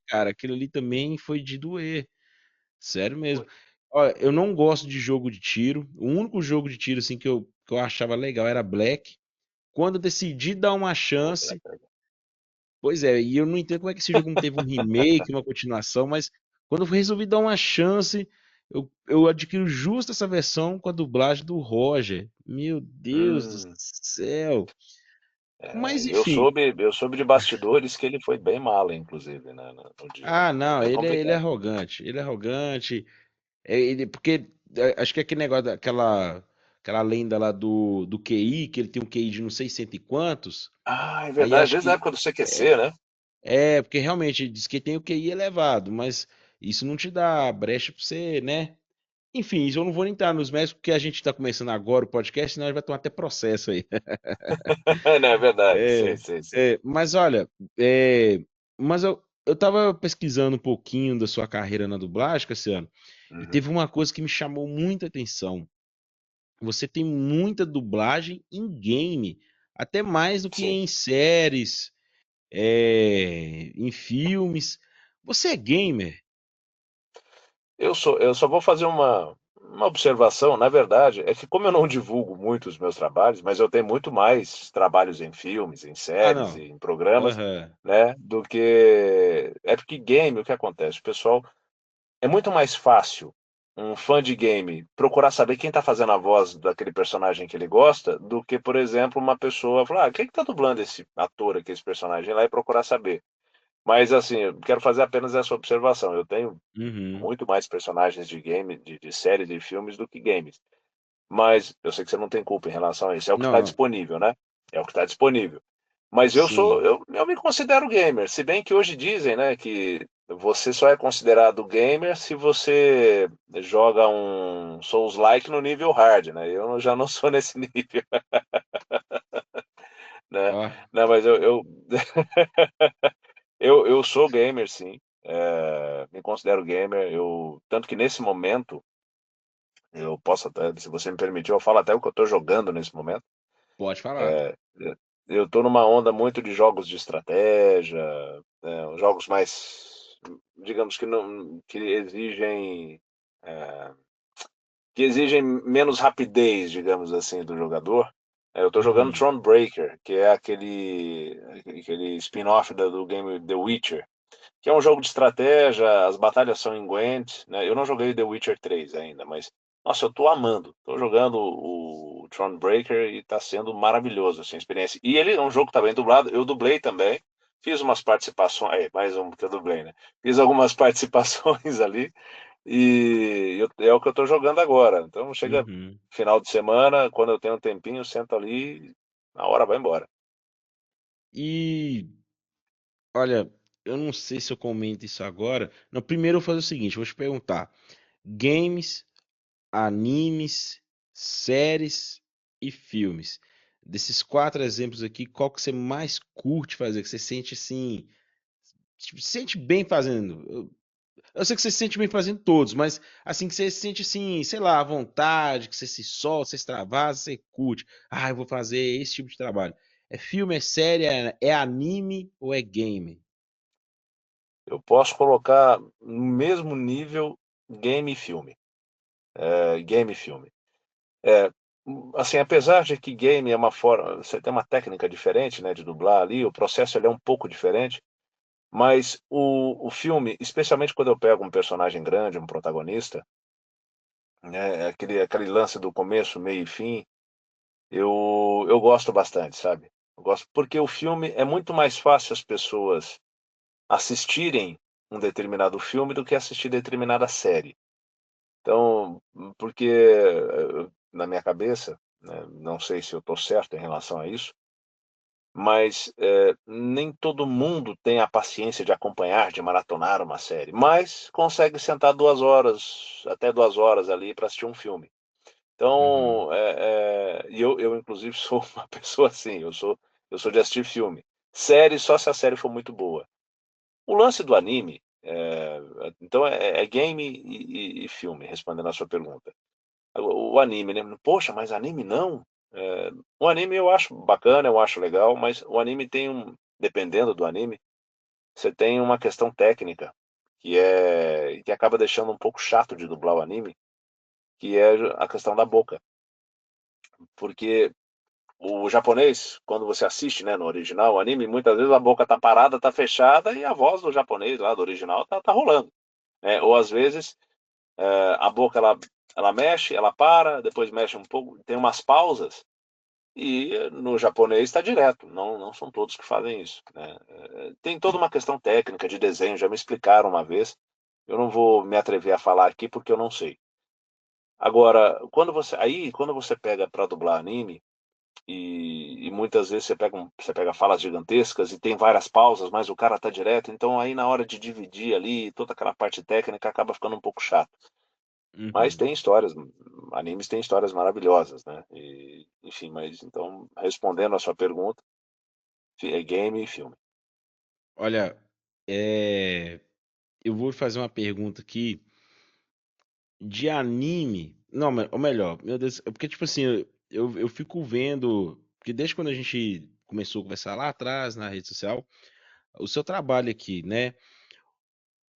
cara, aquilo ali também foi de doer, sério mesmo. Foi. Olha, eu não gosto de jogo de tiro, o único jogo de tiro, assim, que eu achava legal era Black. Quando eu decidi dar uma O Black chance, Dragon. pois é, e eu não entendo como é que esse jogo não teve um remake, uma continuação, mas quando eu resolvi dar uma chance, eu adquiro justo essa versão com a dublagem do Roger. Meu Deus do Hum. céu. Mas enfim. Eu soube de bastidores que ele foi bem mal, inclusive, né, no dia. Ah, não, É ele é complicado. arrogante. Ele é arrogante. Porque acho que é aquele negócio aquela lenda lá do QI, que ele tem um QI de não sei cento e quantos. Ah, é Aí verdade, acho desde a que época do CQC, né. porque realmente diz que tem o QI elevado, mas isso não te dá brecha pra você, né? Enfim, isso eu não vou nem entrar nos méritos, porque a gente está começando agora o podcast, senão vai tomar até processo aí. Não, é verdade, sei, É, sei, sei. mas olha, mas eu tava pesquisando um pouquinho da sua carreira na dublagem, Cassiano, e Uhum. teve uma coisa que me chamou muita atenção. Você tem muita dublagem em game, até mais do que Sim. em séries, em filmes. Você é gamer? Eu só vou fazer uma observação, na verdade, é que como eu não divulgo muito os meus trabalhos, mas eu tenho muito mais trabalhos em filmes, em Ah, séries não. e em programas, Aham. né, do que é porque game, o que acontece? O pessoal é muito mais fácil um fã de game procurar saber quem está fazendo a voz daquele personagem que ele gosta, do que, por exemplo, uma pessoa falar: "Ah, quem que tá dublando esse ator aqui, esse personagem?" Lá e procurar saber. Mas, assim, eu quero fazer apenas essa observação, eu tenho Uhum. muito mais personagens de game, de séries e filmes do que games. Mas eu sei que você não tem culpa em relação a isso, é o que Não, está não. disponível, né, é o que está disponível. Mas Sim. eu me considero gamer, se bem que hoje dizem, né, que você só é considerado gamer se você joga um Souls-like no nível hard, né, eu já não sou nesse nível, né. Ó. Não, mas eu eu sou gamer sim, me considero gamer, eu tanto que nesse momento, eu posso até, se você me permitir, eu falo até o que eu estou jogando nesse momento. Pode falar. E eu estou numa onda muito de jogos de estratégia, jogos mais, digamos que não eh, que exigem menos rapidez, digamos assim, do jogador. Eu estou jogando Uhum. Thronebreaker, que é aquele spin-off do game The Witcher, que é um jogo de estratégia, as batalhas são em Gwent, né? Eu não joguei The Witcher 3 ainda, mas nossa, eu tô amando. Tô jogando o Thronebreaker e tá sendo maravilhoso assim, a experiência. E ele é um jogo que tá bem dublado, eu dublei também. Fiz umas participações, mais um que eu dublei, né? Fiz algumas participações ali é o que eu tô jogando agora. Então chega Uhum. final de semana, quando eu tenho um tempinho, eu sento ali, na hora vai embora. E olha, eu não sei se eu comento isso agora. Não, primeiro eu vou fazer o seguinte, eu vou te perguntar: games, animes, séries e filmes. Desses quatro exemplos aqui, qual que você mais curte fazer? Que você sente assim, tipo, se sente bem fazendo? Eu sei que você se sente bem fazendo todos, mas assim que você se sente assim, sei lá, à vontade, que você se solta, você extravasa, você curte. Ah, eu vou fazer esse tipo de trabalho. É filme, é série, é anime ou é game? Eu posso colocar no mesmo nível game e filme. Game e filme. É, assim, apesar de que game é uma forma, você tem uma técnica diferente, né, de dublar ali, o processo ele é um pouco diferente, mas o filme, especialmente quando eu pego um personagem grande, um protagonista, né, aquele lance do começo, meio e fim, eu gosto bastante, sabe? Eu gosto porque o filme é muito mais fácil as pessoas assistirem um determinado filme do que assistir determinada série. Então, porque na minha cabeça, né, não sei se eu estou certo em relação a isso, mas nem todo mundo tem a paciência de acompanhar, de maratonar uma série, mas consegue sentar 2 horas, até 2 horas ali para assistir um filme. Uhum. Então, e eu inclusive sou uma pessoa assim, eu sou de assistir filme. Série só se a série for muito boa. O lance do anime, então é game e filme, respondendo a sua pergunta. O anime, né, poxa, mas anime não? O anime eu acho bacana, eu acho legal, mas o anime tem dependendo do anime, você tem uma questão técnica, que acaba deixando um pouco chato de dublar o anime, que é a questão da boca. Porque o japonês, quando você assiste, né, no original, o anime, muitas vezes a boca tá parada, tá fechada e a voz do japonês lá do original tá rolando, né? Ou às vezes a boca ela mexe, ela para, depois mexe um pouco, tem umas pausas e no japonês está direto. Não são todos que fazem isso, né? Tem toda uma questão técnica de desenho, já me explicaram uma vez. Eu não vou me atrever a falar aqui porque eu não sei. Agora, quando você pega para dublar anime e muitas vezes você pega falas gigantescas e tem várias pausas, mas o cara tá direto, então aí na hora de dividir ali, toda aquela parte técnica acaba ficando um pouco chato. Mas Uhum. tem histórias, animes têm histórias maravilhosas, né? Enfim, mas então, respondendo a sua pergunta, é game e filme. Olha, eu vou fazer uma pergunta aqui de anime. Não, ou melhor, meu Deus, é porque, tipo assim, eu fico vendo. Porque desde quando a gente começou a conversar lá atrás na rede social, o seu trabalho aqui, né?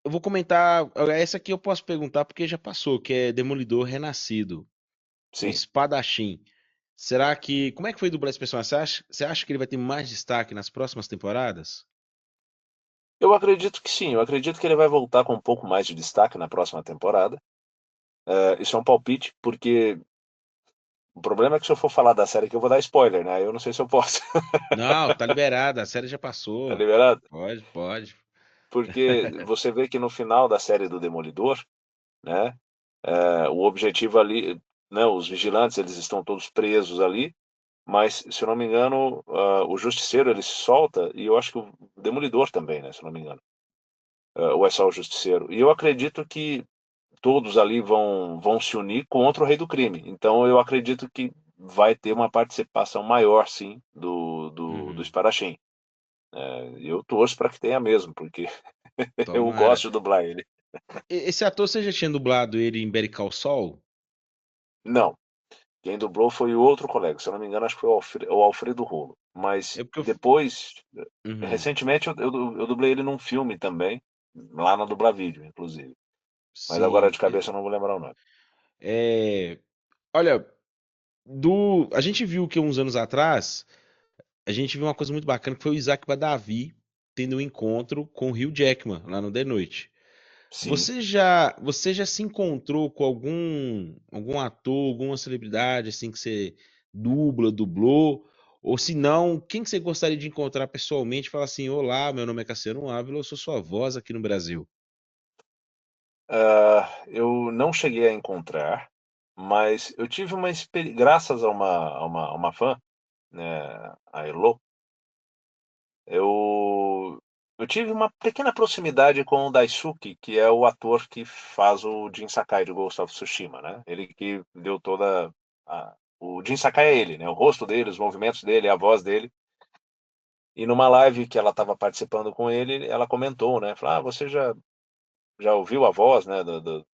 Eu vou comentar. Essa aqui eu posso perguntar porque já passou, que é Demolidor Renascido, o Sim, Espadachim. Será que. Como é que foi dublar esse personagem? Você acha que ele vai ter mais destaque nas próximas temporadas? eu acredito que sim, eu acredito que ele vai voltar com um pouco mais de destaque na próxima temporada. Isso é um palpite, porque o problema é que se eu for falar da série que eu vou dar spoiler, né? Eu não sei se eu posso. Não, tá liberado, a série já Tá passou. liberado? Pode, pode. Porque você vê que no final da série do Demolidor, né? O objetivo ali, né? Os vigilantes, eles estão todos presos ali, mas se eu não me engano, o Justiceiro ele se solta e eu acho que o Demolidor também, né? Se eu não me engano. Ou é só o Justiceiro? E eu acredito que todos ali vão se unir contra o Rei do Crime. Então eu acredito que vai ter uma participação maior, sim, do Uhum. Espadachim. Eu torço para que tenha mesmo, porque eu Tomara. gosto de dublar ele. Esse ator, você já tinha dublado ele em Better Call Saul? Não, quem dublou foi o outro colega, se eu não me engano, acho que foi o Alfredo Rolo. Mas É porque eu. depois, Uhum. recentemente, eu dublei ele num filme também, lá na Dublavídeo, inclusive. Mas agora Sim. de cabeça eu não vou lembrar o nome. É, olha, a gente viu que uns anos atrás, a gente viu uma coisa muito bacana que foi o Isaac Badavi tendo um encontro com o Hugh Jackman lá no The Noite. Sim. Você já se encontrou com algum ator, alguma celebridade assim que você dublou? Ou se não, quem que você gostaria de encontrar pessoalmente e falar assim: Olá, meu nome é Cassiano Ávila, eu sou sua voz aqui no Brasil? Eu não cheguei a encontrar, mas eu tive uma experiência, graças a uma fã, né, a Elo, eu, eu tive uma pequena proximidade com o Daisuke, que é o ator que faz o Jin Sakai de Ghost of Tsushima, né? Ele que deu toda o Jin Sakai é ele, né? O rosto dele, os movimentos dele, a voz dele. E numa live que ela estava participando com ele, ela comentou, né? Falou, você já ouviu a voz, né,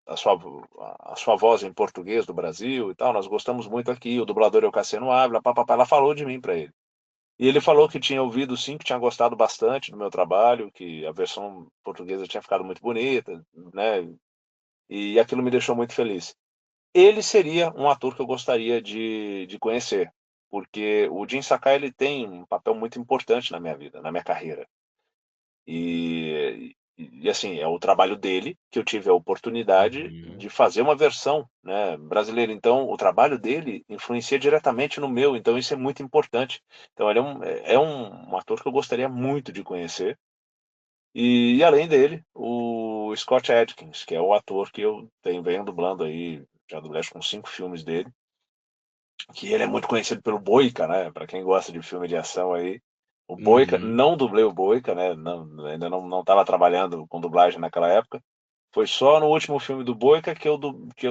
a sua voz em português do Brasil e tal, nós gostamos muito aqui, o dublador é o Cassiano Ávila, papapá, ela falou de mim para ele. E ele falou que tinha ouvido sim, que tinha gostado bastante do meu trabalho, que a versão portuguesa tinha ficado muito bonita, né, e aquilo me deixou muito feliz. Ele seria um ator que eu gostaria de conhecer, porque o Jin Sakai ele tem um papel muito importante na minha vida, na minha carreira. Assim, é o trabalho dele que eu tive a oportunidade Uhum. de fazer uma versão, né, brasileira. Então, o trabalho dele influencia diretamente no meu, então isso é muito importante. Então, ele é um ator que eu gostaria muito de conhecer. E além dele, o Scott Adkins, que é o ator que eu venho dublando aí, já dublei acho, com 5 filmes dele, que ele é muito conhecido pelo Boica, né? Para quem gosta de filme de ação aí. O Boica, Uhum. não dublei o Boica, né? Não, ainda não estava trabalhando com dublagem naquela época. Foi só no último filme do Boica que eu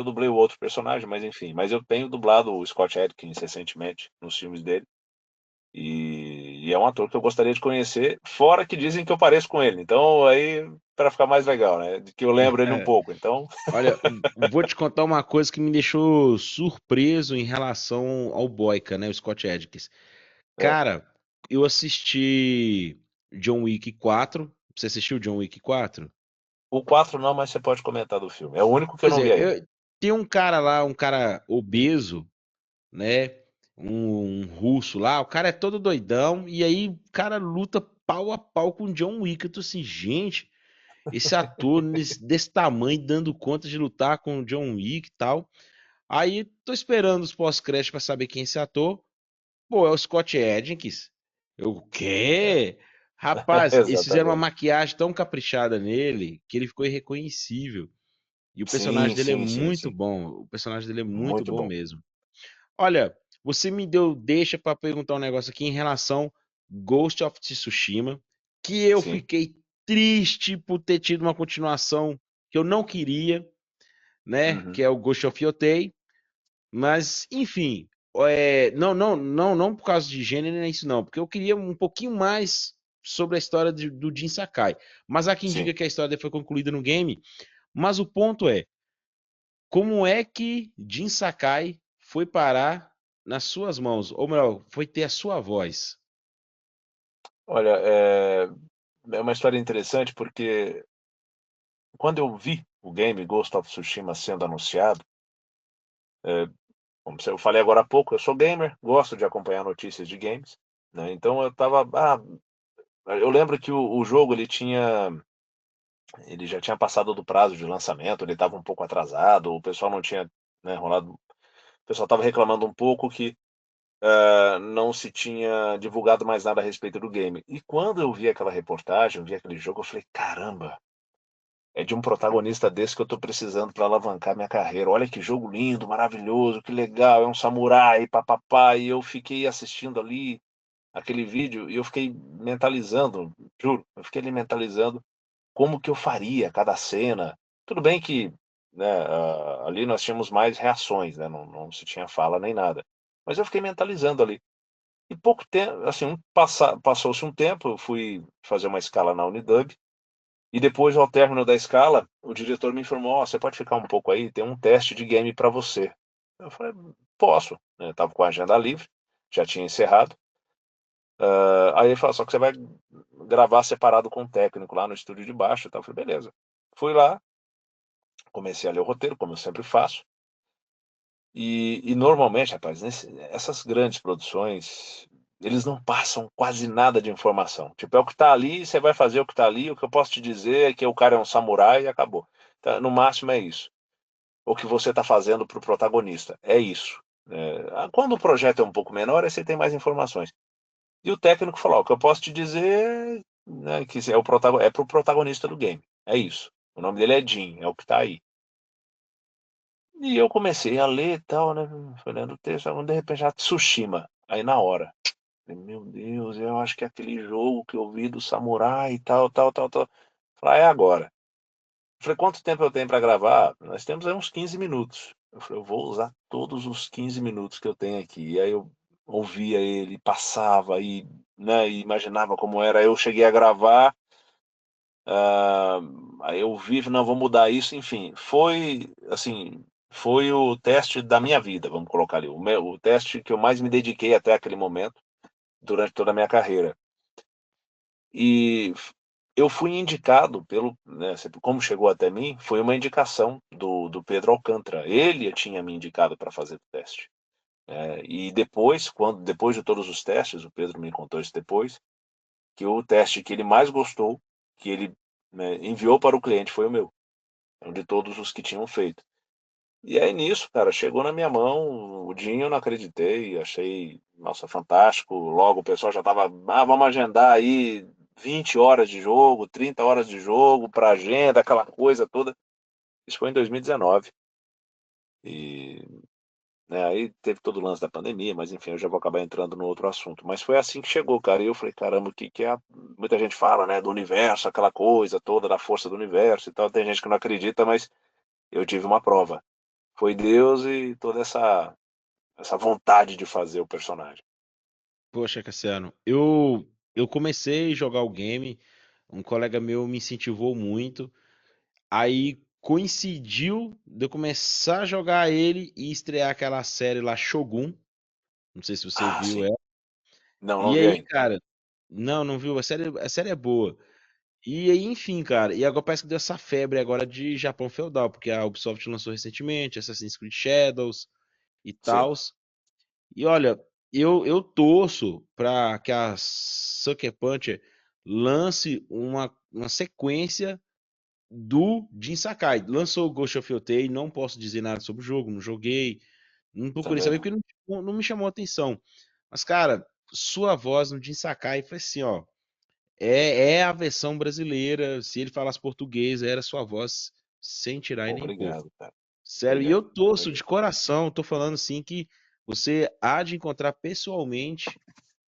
dublei o outro personagem, mas enfim. Mas eu tenho dublado o Scott Adkins recentemente nos filmes dele. E é um ator que eu gostaria de conhecer, fora que dizem que eu pareço com ele. Então, aí, para ficar mais legal, né? De que eu lembro ele um pouco. Então, Olha, vou te contar uma coisa que me deixou surpreso em relação ao Boyka, né, o Scott Adkins. é. Cara, eu assisti John Wick 4. Você assistiu John Wick 4? O 4 não, mas você pode comentar do filme. É o único que eu Pois não vi é, ainda. tem um cara lá, um cara obeso, né? Um russo lá, o cara é todo doidão, e aí o cara luta pau a pau com o John Wick. Eu tô assim, gente, esse ator desse tamanho dando conta de lutar com o John Wick e tal. Aí tô esperando os pós-créditos pra saber quem é esse ator. Pô, é o Scott Adkins. Eu, o quê? Rapaz, eles fizeram uma Exatamente. maquiagem tão caprichada nele que ele ficou irreconhecível. E o personagem Sim, dele é sim, sim, muito sim. bom. O personagem dele é muito Muito bom bom. mesmo. Olha, você me deu deixa pra perguntar um negócio aqui em relação Ghost of Tsushima, que eu Sim. fiquei triste por ter tido uma continuação que eu não queria, né? Que Uhum. é o Ghost of Yotei. Mas, enfim, não por causa de gênero, nem isso não, porque eu queria um pouquinho mais sobre a história do Jin Sakai. Mas há quem Sim. diga que a história foi concluída no game. Mas o ponto é, como é que Jin Sakai foi parar nas suas mãos? Ou melhor, foi ter a sua voz? Olha, é uma história interessante porque quando eu vi o game Ghost of Tsushima sendo anunciado, como eu falei agora há pouco, eu sou gamer, gosto de acompanhar notícias de games, né? Então eu tava, eu lembro que o jogo ele já tinha passado do prazo de lançamento, ele estava um pouco atrasado, o pessoal não tinha, né, rolado, o pessoal estava reclamando um pouco que não se tinha divulgado mais nada a respeito do game. E quando eu vi aquela reportagem, eu vi aquele jogo, eu falei, caramba, é de um protagonista desse que eu estou precisando para alavancar minha carreira. Olha que jogo lindo, maravilhoso, que legal, é um samurai, papapá. E eu fiquei assistindo ali aquele vídeo e eu fiquei mentalizando, juro, eu fiquei ali mentalizando como que eu faria cada cena. Tudo bem que, né, ali nós tínhamos mais reações, né, não se tinha fala nem nada. Mas eu fiquei mentalizando ali. E pouco tempo, assim, passou-se um tempo, eu fui fazer uma escala na Unidub, e depois, ao término da escala, o diretor me informou: "Ó, você pode ficar um pouco aí, tem um teste de game para você." Eu falei: "Posso", né, estava com a agenda livre, já tinha encerrado. Aí ele falou: "Só que você vai gravar separado com o técnico lá no estúdio de baixo e tal." Eu falei: "Beleza." Fui lá, comecei a ler o roteiro, como eu sempre faço, e normalmente, rapaz, essas grandes produções, eles não passam quase nada de informação. Tipo, é o que tá ali, você vai fazer o que tá ali, o que eu posso te dizer é que o cara é um samurai e acabou. Tá, no máximo é isso. O que você está fazendo para o protagonista, é isso. Quando o projeto é um pouco menor, aí você tem mais informações. E o técnico falou: "Ó, o que eu posso te dizer, né, que é é pro protagonista do game. É isso. O nome dele é Jin, é o que tá aí." E eu comecei a ler e tal, né, olhando o texto, aí de repente já Tsushima, aí na hora, falei: "Meu Deus, eu acho que é aquele jogo que eu vi do samurai e tal, tal, tal, tal." Falei: "Ah, é agora." Falei: "Quanto tempo eu tenho para gravar?" "Nós temos aí uns 15 minutos." Eu falei: "Eu vou usar todos os 15 minutos que eu tenho aqui." E aí eu ouvia ele, passava e, né, e imaginava como era. Eu cheguei a gravar, hã, aí eu vi, falei: "Não, vou mudar isso." Enfim, foi, assim, foi o teste da minha vida, vamos colocar ali, o teste que eu mais me dediquei até aquele momento, durante toda a minha carreira. E eu fui indicado pelo, né, como chegou até mim, foi uma indicação do Pedro Alcântara. Ele tinha me indicado para fazer o teste. E depois, depois de todos os testes, o Pedro me contou isso depois, que o teste que ele mais gostou, que ele, né, enviou para o cliente foi o meu, de todos os que tinham feito. E aí nisso, cara, chegou na minha mão, o Dinho, eu não acreditei, achei, nossa, fantástico. Logo o pessoal já estava: "Ah, vamos agendar aí." 20 horas de jogo, 30 horas de jogo, para agenda, aquela coisa toda. Isso foi em 2019. E, né, aí teve todo o lance da pandemia, mas enfim, eu já vou acabar entrando no outro assunto. Mas foi assim que chegou, cara. E eu falei, caramba, o que que é? Muita gente fala, né, do universo, aquela coisa toda, da força do universo e tal. Tem gente que não acredita, mas eu tive uma prova. Foi Deus e toda essa vontade de fazer o personagem. Poxa, Cassiano, eu comecei a jogar o game, um colega meu me incentivou muito, aí coincidiu de eu começar a jogar ele e estrear aquela série lá, Shogun, não sei se você Ah, viu sim. ela. Não, não E vi aí, ainda. cara, não viu, a série é boa. E aí, enfim, cara, e agora parece que deu essa febre agora de Japão feudal, porque a Ubisoft lançou recentemente Assassin's Creed Shadows e Sim, tals. E olha, eu torço para que a Sucker Punch lance uma sequência do Jin Sakai. Lançou o Ghost of Yotei, não posso dizer nada sobre o jogo, não joguei, não procurei também saber não. porque não me chamou a atenção. Mas, cara, sua voz no Jin Sakai foi assim, ó. É a versão brasileira. Se ele falasse português, era sua voz sem tirar e nem pôr. Obrigado, cara. Sério, e eu Obrigado. torço de Obrigado. coração, tô falando assim que você há de encontrar pessoalmente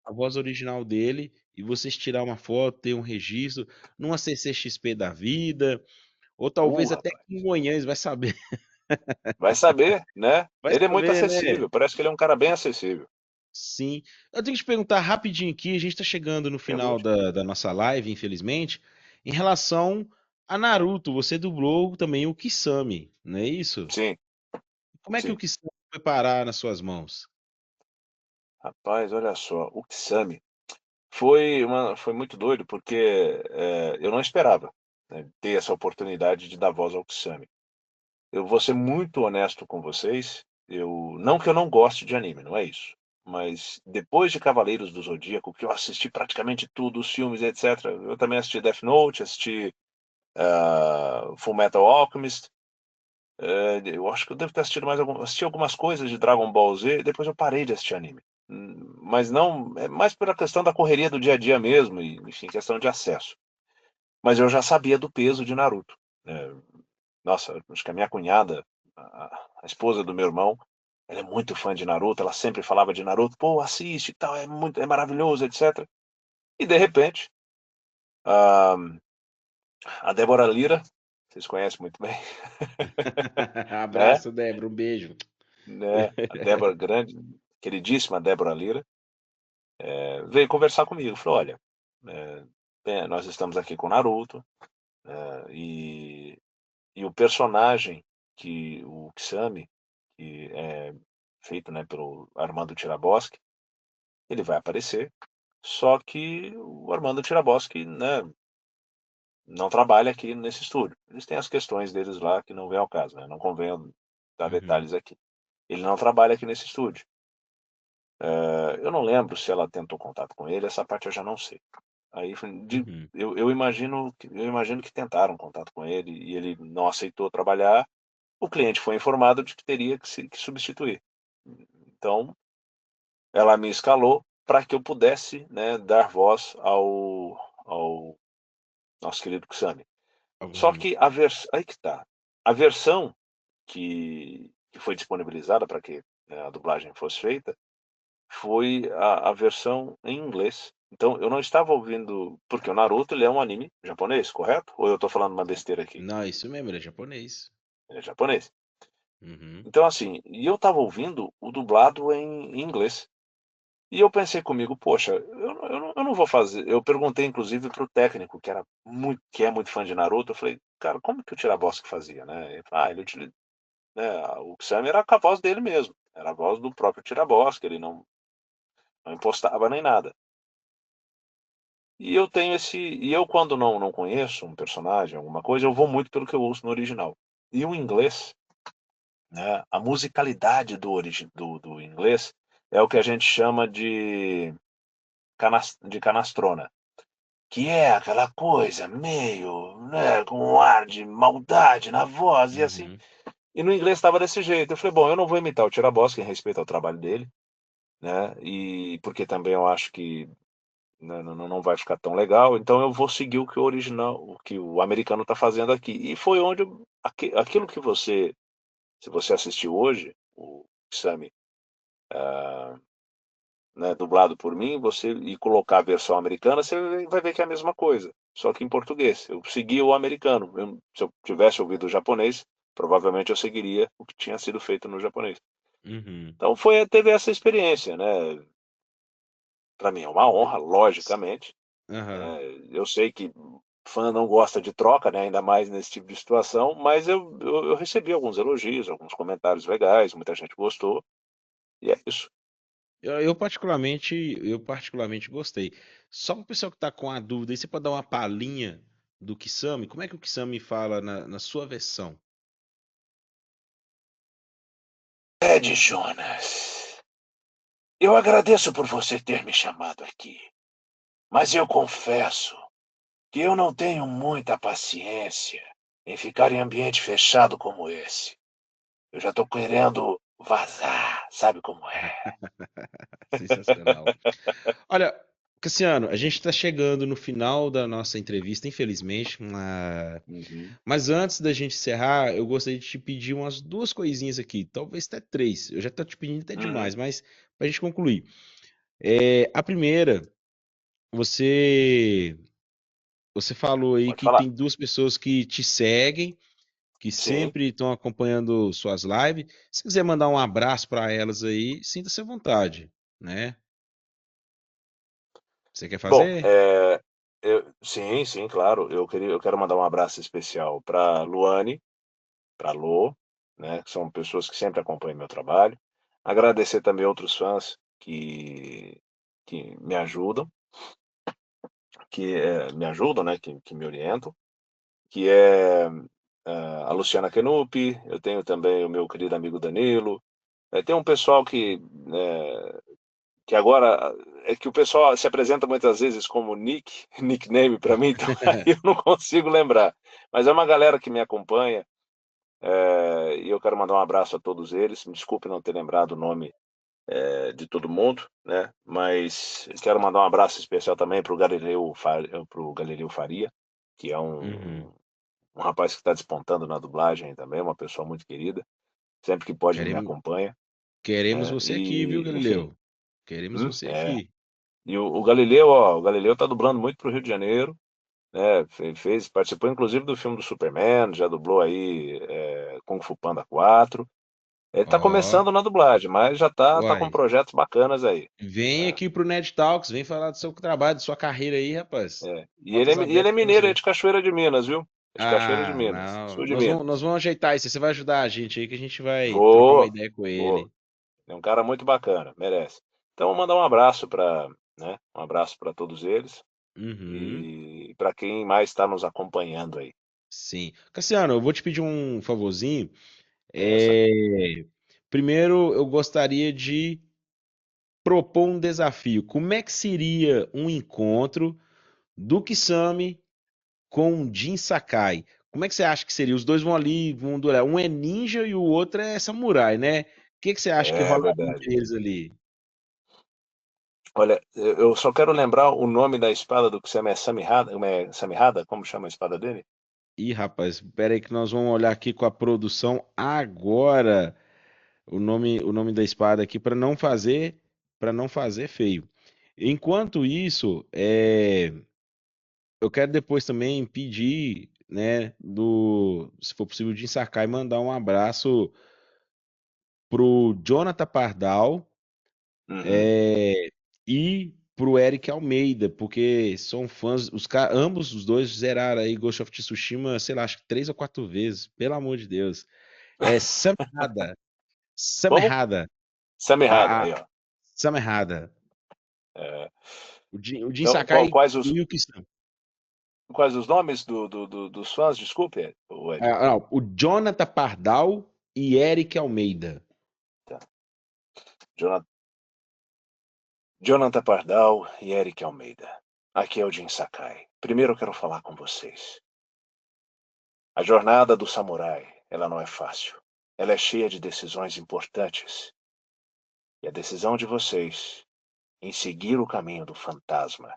a voz original dele e vocês tirar uma foto, ter um registro numa CCXP da vida, ou talvez até aqui em Rapaz. Goiânia, vai saber. Vai saber, né? Vai Ele é muito saber, né? acessível. Parece que ele é um cara bem acessível. Sim. Eu tenho que te perguntar rapidinho aqui, a gente tá chegando no final Pergunte. da nossa live, infelizmente, em relação a Naruto, você dublou também o Kisame, não é isso? Sim, Como é que o sim. Kisame foi parar nas suas mãos? Rapaz, olha só. O Ksami foi muito doido, porque eu não esperava, né, ter essa oportunidade de dar voz ao Ksami. Eu vou ser muito honesto com vocês. Não que eu não goste de anime, não é isso. Mas depois de Cavaleiros do Zodíaco, que eu assisti praticamente tudo, os filmes, etc. Eu também assisti Death Note, assisti Fullmetal Alchemist. Eu acho que eu devo ter assistido assisti algumas coisas de Dragon Ball Z, depois eu parei de assistir anime. Mas não, é mais pela questão da correria do dia a dia mesmo, e, enfim, questão de acesso. Mas eu já sabia do peso de Naruto. É, nossa, acho que a minha cunhada, a esposa do meu irmão, ela é muito fã de Naruto, ela sempre falava de Naruto, pô, assiste e tal, é maravilhoso, etc. E de repente, a, a Débora Lira, vocês conhecem muito bem, né? Abraço, Débora, um beijo. Né? A Débora, grande, queridíssima Débora Lira, veio conversar comigo. Falou: olha, nós estamos aqui com Naruto, e, e o personagem que o Kisame, que é feito, né, pelo Armando Tiraboski, ele vai aparecer. Só que o Armando Tiraboski, né, não trabalha aqui nesse estúdio. Eles têm as questões deles lá que não vem ao caso, né? Não convém eu dar Uhum, detalhes aqui. Ele não trabalha aqui nesse estúdio. Eu não lembro se ela tentou contato com ele, essa parte eu já não sei. Aí uhum. eu imagino que tentaram contato com ele e ele não aceitou trabalhar. O cliente foi informado de que teria que substituir. Então, ela me escalou para que eu pudesse, né, dar voz ao nosso querido Kusami. Só Uhum. que aí que tá. A versão que foi disponibilizada para que, né, a dublagem fosse feita foi a versão em inglês. Então eu não estava ouvindo, porque o Naruto ele é um anime japonês, correto? Ou eu estou falando uma besteira aqui? Não, isso mesmo, ele é japonês. Ele é japonês. Uhum, Então assim, e eu estava ouvindo o dublado em inglês. E eu pensei comigo, poxa, eu não vou fazer. Eu perguntei inclusive para o técnico, que é muito fã de Naruto, eu falei, cara, como que o Tiraboschi fazia, né? Ele falou, ele utiliza, né, o Kusami era com a voz dele mesmo, era a voz do próprio Tiraboschi, ele não impostava nem nada. E eu quando não conheço um personagem, alguma coisa, eu vou muito pelo que eu ouço no original. E o inglês, né, a musicalidade do inglês é o que a gente chama de canastrona, que é aquela coisa meio, né, com um ar de maldade na voz e assim. uhum. E no inglês estava desse jeito. Eu falei, bom, eu não vou imitar o Tiraboschi, em respeito ao trabalho dele, né? E porque também eu acho que não vai ficar tão legal, então eu vou seguir o que o original, o que o americano está fazendo aqui. E foi onde aquilo que você, se você assistiu hoje, o Sammy, né, dublado por mim, você e colocar a versão americana, você vai ver que é a mesma coisa, só que em português. Eu segui o americano. Se eu tivesse ouvido o japonês, provavelmente eu seguiria o que tinha sido feito no japonês. Uhum. Então teve essa experiência, né? Para mim é uma honra, logicamente. Aham. Eu sei que fã não gosta de troca, né? Ainda mais nesse tipo de situação, mas eu recebi alguns elogios, alguns comentários legais, muita gente gostou, e é isso. Eu particularmente gostei. Só para o pessoal que tá com a dúvida, aí você pode dar uma palhinha do Kisame? Como é que o Kisame fala na sua versão? Ed Jonas, eu agradeço por você ter me chamado aqui, mas eu confesso que eu não tenho muita paciência em ficar em ambiente fechado como esse. Eu já tô querendo vazar, sabe como é? Sensacional. Olha, Cassiano, a gente está chegando no final da nossa entrevista, infelizmente. Uhum, Mas antes da gente encerrar, eu gostaria de te pedir umas duas coisinhas aqui, talvez até três. Eu já estou te pedindo até demais, uhum. mas para a gente concluir. A primeira, você você falou aí Pode que falar. tem duas pessoas que te seguem, que Sim. sempre estão acompanhando suas lives. Se quiser mandar um abraço para elas aí, sinta-se à vontade, né? Você quer Bom, fazer? sim, sim, claro. Eu quero mandar um abraço especial para Luane, para Lô, né, que são pessoas que sempre acompanham meu trabalho. Agradecer também outros fãs que me ajudam, me ajudam, né, que me orientam, que é a Luciana Kenupi, eu tenho também o meu querido amigo Danilo. Tem um pessoal que agora é que o pessoal se apresenta muitas vezes como nickname para mim, então aí eu não consigo lembrar. Mas é uma galera que me acompanha, e eu quero mandar um abraço a todos eles. Me desculpe não ter lembrado o nome de todo mundo, né? Mas quero mandar um abraço especial também para o Galileu Faria, que é Uhum. um rapaz que está despontando na dublagem também, uma pessoa muito querida. Sempre que pode ele me Queremos, acompanha, queremos né? você aqui, viu, E enfim, Galileu? Queremos você é. aqui. E o Galileu, ó, o Galileu tá dublando muito pro Rio de Janeiro, né? Participou inclusive do filme do Superman, já dublou aí Kung Fu Panda 4. Ele tá Ó, começando na dublagem, mas já tá com uai. projetos bacanas aí, Vem né? aqui pro Nerd Talks, vem falar do seu trabalho, da sua carreira aí, rapaz. Portas E ele é abertas pra mineiro, é você. de Cachoeira de Minas, viu? É de Cachoeira de Ah, Minas, não. sul de Nós Minas. vamos ajeitar isso. Você vai ajudar a gente aí que a gente vai trocar uma Vou, ideia com vou. ele. É um cara muito bacana, merece. Então, vou mandar um abraço né? Um abraço para todos eles Uhum. e para quem mais está nos acompanhando aí. Sim. Cassiano, eu vou te pedir um favorzinho. Peça. É, Primeiro, eu gostaria de propor um desafio. Como é que seria um encontro do Kisame com o Jin Sakai? Como é que você acha que seria? Os dois vão ali, vão duelar. Um é ninja e o outro é samurai, né? O que que você acha que É rolaria verdade. entre eles ali? Olha, eu só quero lembrar o nome da espada do Kusama é Samihada, Samihada? Como chama a espada dele? Ih, rapaz, pera aí que nós vamos olhar aqui com a produção agora o nome da espada aqui para não fazer feio. Enquanto isso, eu quero depois também pedir, né, se for possível, de Sakai mandar um abraço pro Jonathan Pardal, Uhum. é, e pro Eric Almeida, porque são fãs, ambos os dois zeraram aí Ghost of Tsushima, sei lá, acho que 3 ou 4 vezes, pelo amor de Deus. É Samehada, Como? Samehada, Samihada, a aí, ó. Samehada. É, O Jin então, Sakai quais e o Kisame. quais os nomes dos fãs? Desculpe, Ed. Não, o Jonathan Pardal e Eric Almeida. Tá. Jonathan, Jonathan Pardal e Eric Almeida. Aqui é o Jin Sakai. Primeiro eu quero falar com vocês. A jornada do samurai, ela não é fácil. Ela é cheia de decisões importantes. E a decisão de vocês em seguir o caminho do fantasma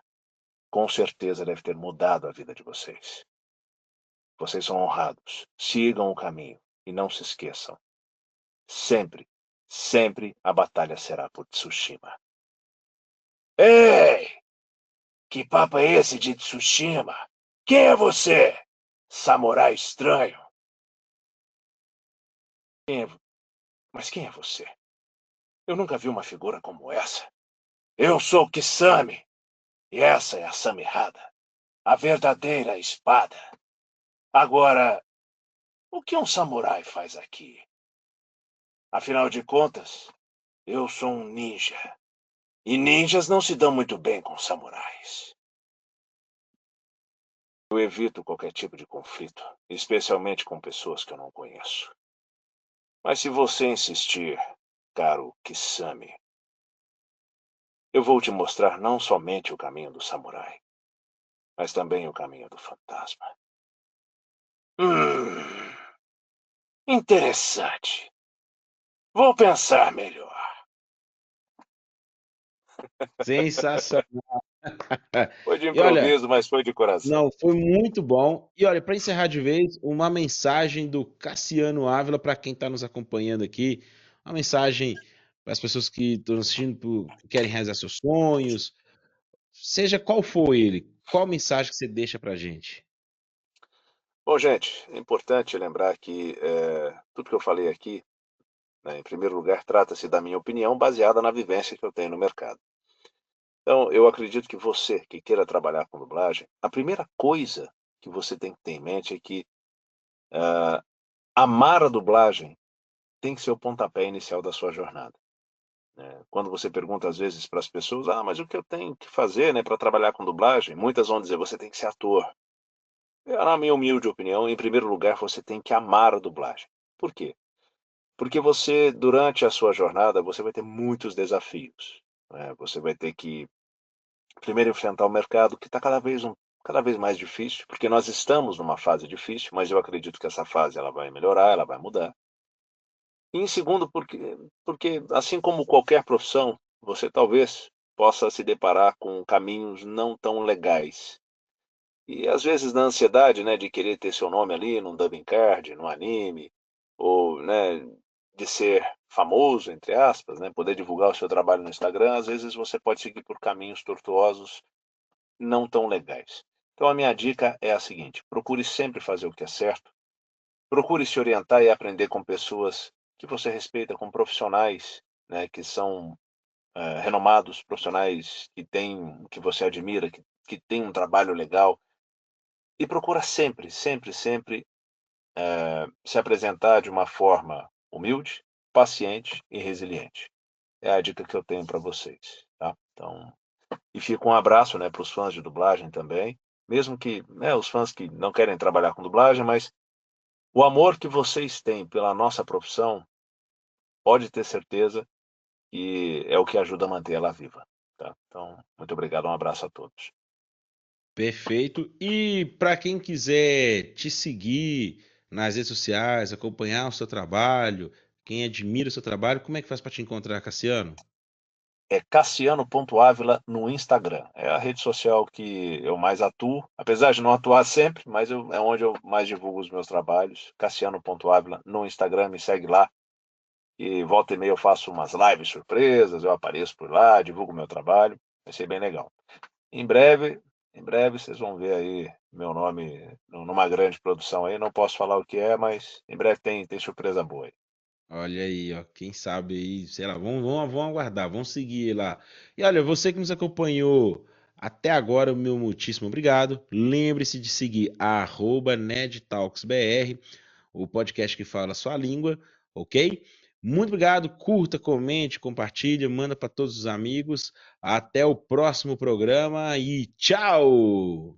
com certeza deve ter mudado a vida de vocês. Vocês são honrados. Sigam o caminho e não se esqueçam. Sempre, sempre a batalha será por Tsushima. Ei! Que papo é esse de Tsushima? Quem é você? Samurai estranho. Mas quem é você? Eu nunca vi uma figura como essa. Eu sou Kisame. E essa é a Samihada, a verdadeira espada. Agora, o que um samurai faz aqui? Afinal de contas, eu sou um ninja. E ninjas não se dão muito bem com samurais. Eu evito qualquer tipo de conflito, especialmente com pessoas que eu não conheço. Mas se você insistir, caro Kisame, eu vou te mostrar não somente o caminho do samurai, mas também o caminho do fantasma. Interessante. Vou pensar melhor. Sensacional. Foi de E olha, improviso, mas foi de coração. não, foi muito bom. E olha, para encerrar de vez, uma mensagem do Cassiano Ávila para quem está nos acompanhando aqui. Uma mensagem para as pessoas que estão assistindo, que querem realizar seus sonhos, seja qual for ele. Qual mensagem que você deixa para a gente? Bom, gente, é importante lembrar que tudo que eu falei aqui, né, em primeiro lugar, trata-se da minha opinião baseada na vivência que eu tenho no mercado. Então, eu acredito que você que queira trabalhar com dublagem, a primeira coisa que você tem que ter em mente é que amar a dublagem tem que ser o pontapé inicial da sua jornada, né? Quando você pergunta às vezes para as pessoas, mas o que eu tenho que fazer, né, para trabalhar com dublagem? Muitas vão dizer, você tem que ser ator. Na minha humilde opinião, em primeiro lugar, você tem que amar a dublagem. Por quê? Porque você, durante a sua jornada, você vai ter muitos desafios, né? Você vai ter que, primeiro, enfrentar o mercado que está cada vez mais difícil, porque nós estamos numa fase difícil, mas eu acredito que essa fase ela vai melhorar, ela vai mudar. E em segundo, porque assim como qualquer profissão, você talvez possa se deparar com caminhos não tão legais. E às vezes na ansiedade, né, de querer ter seu nome ali num dubbing card, num anime, ou, né, de ser famoso, entre aspas, né, poder divulgar o seu trabalho no Instagram, às vezes você pode seguir por caminhos tortuosos não tão legais. Então a minha dica é a seguinte: procure sempre fazer o que é certo, procure se orientar e aprender com pessoas que você respeita, com profissionais, né, que são renomados, profissionais que você admira, que têm um trabalho legal. E procura sempre, sempre, sempre se apresentar de uma forma humilde, paciente e resiliente. É a dica que eu tenho para vocês, tá? Então, e fica um abraço, né, para os fãs de dublagem também, mesmo que, né, os fãs que não querem trabalhar com dublagem, mas o amor que vocês têm pela nossa profissão, pode ter certeza que é o que ajuda a manter ela viva, tá? Então, muito obrigado, um abraço a todos. Perfeito. E para quem quiser te seguir nas redes sociais, acompanhar o seu trabalho, quem admira o seu trabalho, como é que faz para te encontrar, Cassiano? É Cassiano.ávila no Instagram. É a rede social que eu mais atuo, apesar de não atuar sempre, mas é onde eu mais divulgo os meus trabalhos. Cassiano.ávila no Instagram, me segue lá. E volta e meia eu faço umas lives surpresas, eu apareço por lá, divulgo meu trabalho. Vai ser bem legal. Em breve, em breve vocês vão ver aí meu nome numa grande produção aí. Não posso falar o que é, mas em breve tem surpresa boa aí. Olha aí, ó, quem sabe aí, sei lá, vamos aguardar, vamos seguir lá. E olha, você que nos acompanhou até agora, o meu muitíssimo obrigado. Lembre-se de seguir @nedtalksbr, o podcast que fala a sua língua, ok? Muito obrigado, curta, comente, compartilha, manda para todos os amigos. Até o próximo programa e tchau!